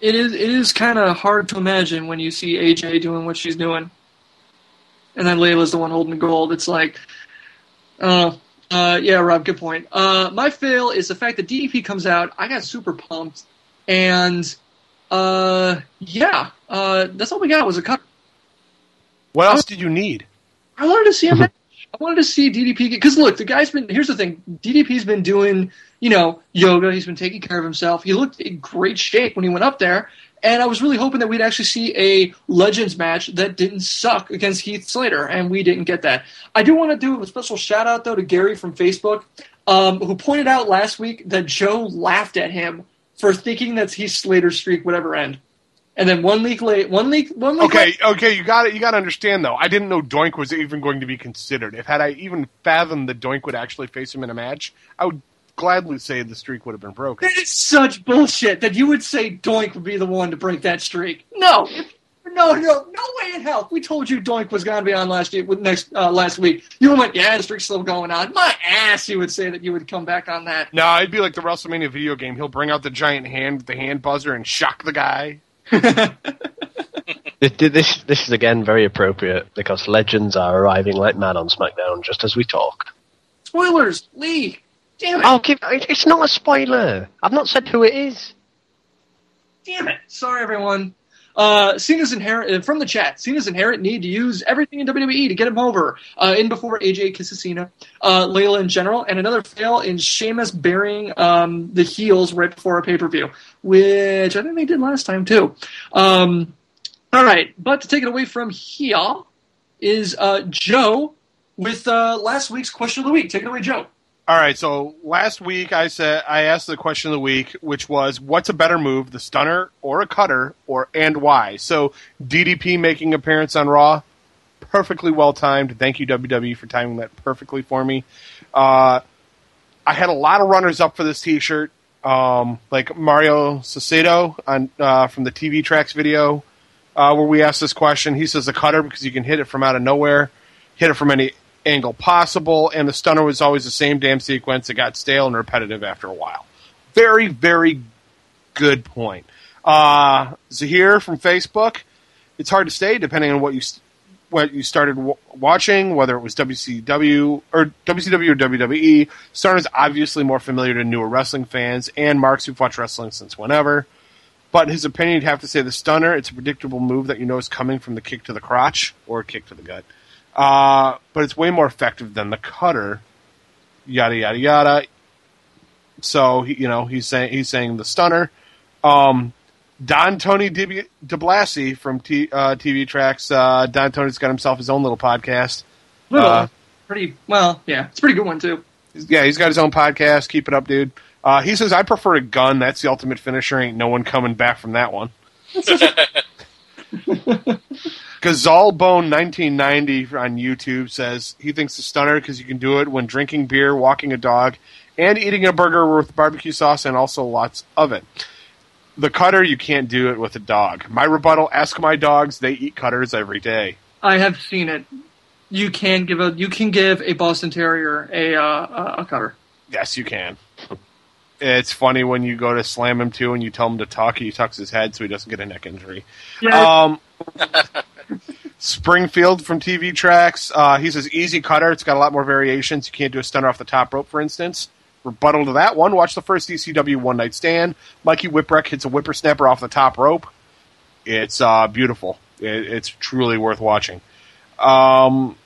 A: It is kind of hard to imagine when you see AJ doing what she's doing, and then Layla's the one holding the gold. It's like, yeah, Rob, good point. My fail is the fact that DDP comes out. I got super pumped, and yeah, that's all we got was a cut.
B: What else did you need?
A: I wanted to see a match. I wanted to see DDP because look, the guy's been. Here's the thing: DDP's been doing, yoga. He's been taking care of himself. He looked in great shape when he went up there, and I was really hoping that we'd actually see a Legends match that didn't suck against Heath Slater, and we didn't get that. I do want to do a special shout out though to Gary from Facebook, who pointed out last week that Joe laughed at him for thinking that Heath Slater's streak would ever end. And then one week later.
B: Okay, you got to understand though. I didn't know Doink was even going to be considered. If had I even fathomed that Doink would actually face him in a match, I would gladly say the streak would have been broken.
A: That is such bullshit that you would say Doink would be the one to break that streak. No way in hell. We told you Doink was going to be on last week. You went, yeah, the streak's still going on. My ass, you would say that you would come back on that.
B: No, it'd be like the WrestleMania video game. He'll bring out the giant hand, the hand buzzer, and shock the guy.
C: This is again very appropriate because legends are arriving like mad on Smackdown just as we talk.
A: Spoilers, Lee. Damn it.
C: It's not a spoiler. I've not said who it is.
A: Damn it. Sorry, everyone. Cena's Inherent, from the chat, Cena's Inherent need to use everything in WWE to get him over. In before AJ kisses Cena. Layla in general. And another fail in Sheamus burying the heels right before a pay-per-view. Which I think they did last time, too. All right. But to take it away from here is Joe with last week's question of the week. Take it away, Joe.
B: All right, so last week I asked the question of the week, which was, what's a better move, the stunner or a cutter, and why? So DDP making appearance on Raw, perfectly well timed. Thank you, WWE, for timing that perfectly for me. I had a lot of runners up for this T-shirt, like Mario Sacedo from the TV Tracks video, where we asked this question. He says a cutter because you can hit it from out of nowhere, hit it from any angle possible, and the stunner was always the same damn sequence. It got stale and repetitive after a while. Very, very good point. Zahir from Facebook, it's hard to say depending on what you started watching, whether it was WCW or WWE. Stunner's obviously more familiar to newer wrestling fans and marks who've watched wrestling since whenever. But in his opinion, you'd have to say the stunner. It's a predictable move that you know is coming from the kick to the crotch or kick to the gut. But it's way more effective than the cutter. Yada yada yada. So he's saying the stunner. Don Tony DiBlasi from TV Tracks. Don Tony's got himself his own little podcast.
A: It's a pretty good one too.
B: Yeah, he's got his own podcast. Keep it up, dude. He says, I prefer a gun. That's the ultimate finisher. Ain't no one coming back from that one. Gazalbone1990 on YouTube says he thinks the stunner because you can do it when drinking beer, walking a dog, and eating a burger with barbecue sauce and also lots of it. The cutter, you can't do it with a dog. My rebuttal, ask my dogs. They eat cutters every day.
A: I have seen it. You can give a Boston Terrier a cutter.
B: Yes, you can. It's funny when you go to slam him too and you tell him to tuck, he tucks his head so he doesn't get a neck injury. Yeah. Springfield from TV Tracks, he says easy cutter. It's got a lot more variations. You can't do a stunner off the top rope, for instance. Rebuttal to that one, watch the first ECW One Night Stand. Mikey Whipwreck hits a whippersnapper off the top rope. It's beautiful. It's truly worth watching. And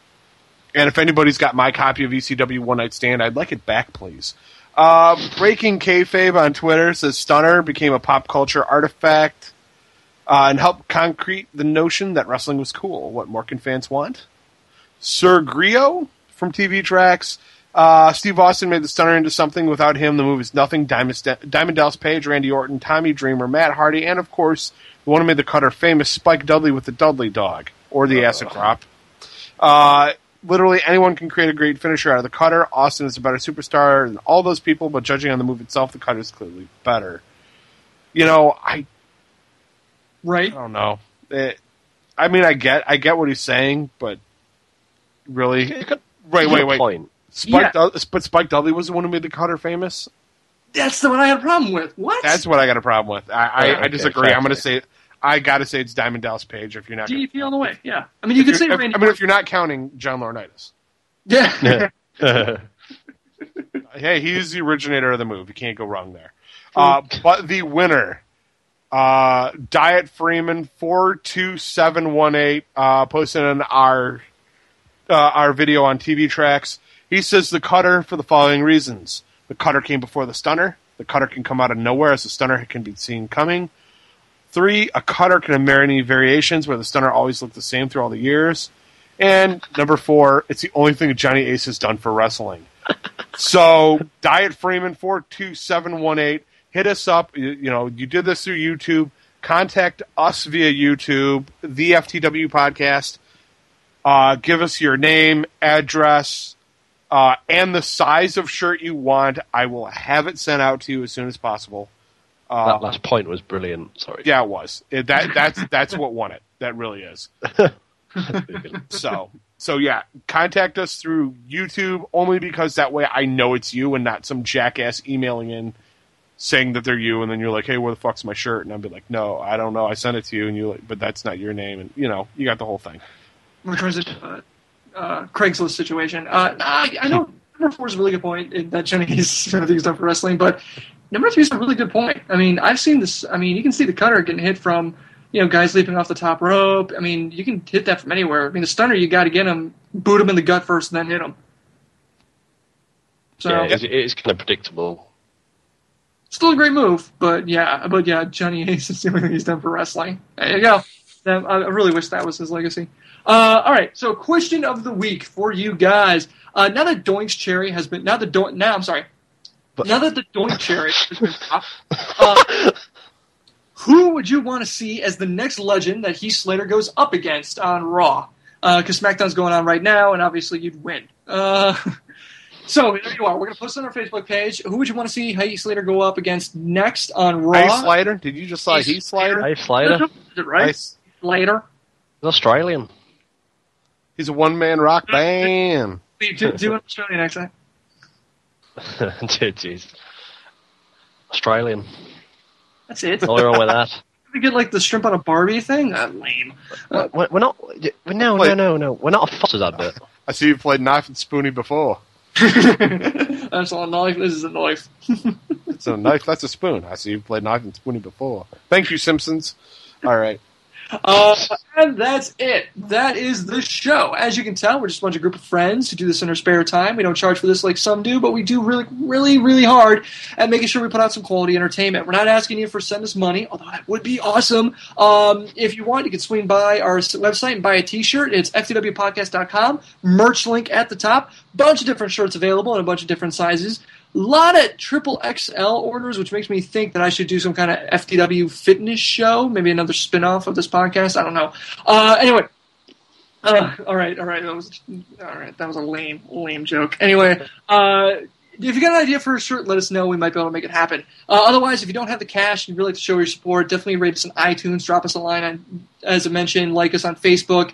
B: if anybody's got my copy of ECW One Night Stand, I'd like it back, please. Breaking Kayfabe on Twitter says Stunner became a pop culture artifact and helped concrete the notion that wrestling was cool. What more can fans want? Sir Grio from TV Tracks. Steve Austin made the Stunner into something. Without him, the move is nothing. Diamond Dallas Page, Randy Orton, Tommy Dreamer, Matt Hardy, and of course, the one who made the cutter famous, Spike Dudley with the Dudley Dog, or the acid drop. Literally anyone can create a great finisher out of the cutter. Austin is a better superstar than all those people, but judging on the move itself, the cutter is clearly better.
A: Right.
B: I don't know. I get what he's saying, but really, wait.
C: Point.
B: But Spike Dudley was the one who made the cutter famous.
A: That's the one I had a problem with. What?
B: That's what I got a problem with. I disagree.
C: fair.
B: I'm going to say I got to say it's Diamond Dallas Page. If you're not,
A: DDP all the way. Yeah. I mean, you could say Randy.
B: if you're not counting John Laurinaitis.
A: Yeah.
B: Hey, he's the originator of the move. You can't go wrong there. But the winner, Diet Freeman 42718, posted in our video on TV Tracks. He says the cutter for the following reasons. The cutter came before the stunner. The cutter can come out of nowhere as the stunner can be seen coming. 3, a cutter can have many variations where the stunner always looked the same through all the years. And number 4, it's the only thing Johnny Ace has done for wrestling. So, Diet Freeman 42718, hit us up. You did this through YouTube. Contact us via YouTube, the FTW Podcast. Give us your name, address, and the size of shirt you want. I will have it sent out to you as soon as possible.
C: That last point was brilliant. Sorry.
B: Yeah, it was. That's what won it. That really is. So yeah, contact us through YouTube only because that way I know it's you and not some jackass emailing in saying that they're you, and then you're like, hey, where the fuck's my shirt? And I'll be like, no, I don't know. I sent it to you, and you're like, but that's not your name, and you got the whole thing.
A: Which was a Craigslist situation. I know number 4 is a really good point that Johnny Ace is everything's done for wrestling, but number 3 is a really good point. I mean, I've seen this. I mean, you can see the cutter getting hit from, guys leaping off the top rope. I mean, you can hit that from anywhere. I mean, the stunner, you got to get him, boot him in the gut first, and then hit him. So
C: yeah, it's kind of predictable.
A: Still a great move, but Johnny Ace is the only thing he's done for wrestling. There you go. I really wish that was his legacy. All right, so question of the week for you guys. Now that Doink's cherry has been now that the Doink cherry has been popped, who would you want to see as the next legend that Heath Slater goes up against on Raw? Because SmackDown's going on right now, and obviously you'd win. So there you are. We're going to post it on our Facebook page. Who would you want to see Heath Slater go up against next on Raw?
B: Heath Slater? Did you just say Heath Slater?
C: Heath Slater.
A: Is it right? Slater.
C: He's Australian.
B: He's a one-man rock band.
A: Do an Australian accent.
C: Jeez. Australian.
A: That's it.
C: Nothing wrong with that.
A: We get like the shrimp on a Barbie thing? Lame.
C: We're not. No. We're not a Foster's advert.
B: I see you've played Knife and Spoony before.
A: That's not a knife. This is a knife.
B: It's a knife. That's a spoon. I see you've played Knife and Spoony before. Thank you, Simpsons. All right.
A: And that's it. That is the show. As you can tell, we're just a bunch of group of friends who do this in our spare time. We don't charge for this like some do, but we do really, really, really hard at making sure we put out some quality entertainment. We're not asking you for send us money, although that would be awesome. If you want, you can swing by our website and buy a t-shirt. It's ftwpodcast.com. Merch link at the top. Bunch of different shirts available in a bunch of different sizes. A lot of triple XL orders, which makes me think that I should do some kind of FTW fitness show, maybe another spin-off of this podcast. I don't know. Anyway, all right. That was a lame joke. Anyway, if you got an idea for a shirt, let us know. We might be able to make it happen. Otherwise, if you don't have the cash and you'd really like to show your support, definitely rate us on iTunes. Drop us a line on, as I mentioned, like us on Facebook,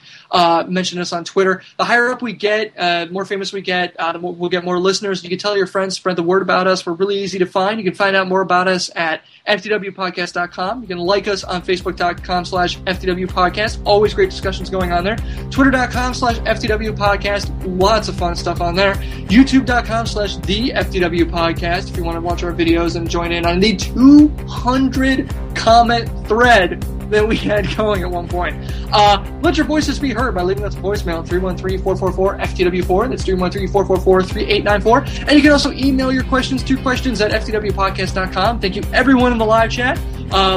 A: mention us on Twitter. The higher up we get, more famous we get, the more we'll get more listeners. You can tell your friends, spread the word about us. We're really easy to find. You can find out more about us at ftwpodcast.com. You can like us on facebook.com/ftwpodcast. Always great discussions going on there. Twitter.com/ftwpodcast. Lots of fun stuff on there. YouTube.com/theftwpodcast if you want to watch our videos and join in on the 200 comment thread that we had going at one point. Let your voices be heard by leaving us a voicemail at 313-444-FTW4. That's 313-444-3894. And you can also email your questions to questions@ftwpodcast.com. Thank you, everyone in the live chat.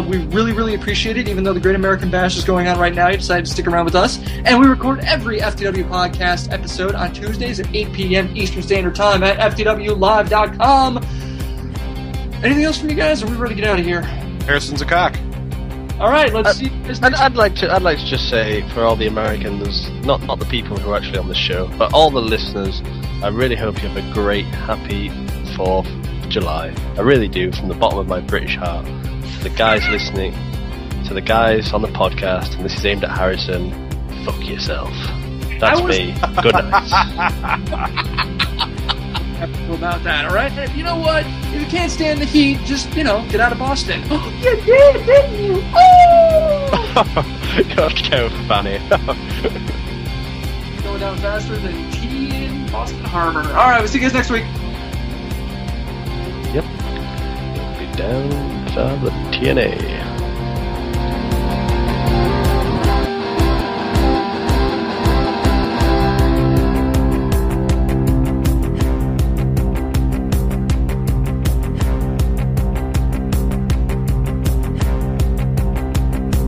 A: We really, really appreciate it. Even though the Great American Bash is going on right now, you decided to stick around with us. And we record every FTW podcast episode on Tuesdays at 8 p.m. Eastern Standard Time at ftwlive.com. Anything else from you guys, or are we ready to get out of here?
B: Harrison's a cock.
A: All right, let's see.
C: I'd like to just say for all the Americans, not the people who are actually on the show, but all the listeners, I really hope you have a great, happy 4th 4th of July. I really do, from the bottom of my British heart. To the guys listening, to the guys on the podcast, and this is aimed at Harrison, fuck yourself. That's me. Good night.
H: About that, all right? You know what? If you can't stand the heat, just, get out of Boston.
A: You did, didn't you? Oh!
C: Gosh, go funny.
H: Going down faster than tea in Boston Harbor. All right, we'll see you guys next week.
C: Yep. Be down for the TNA.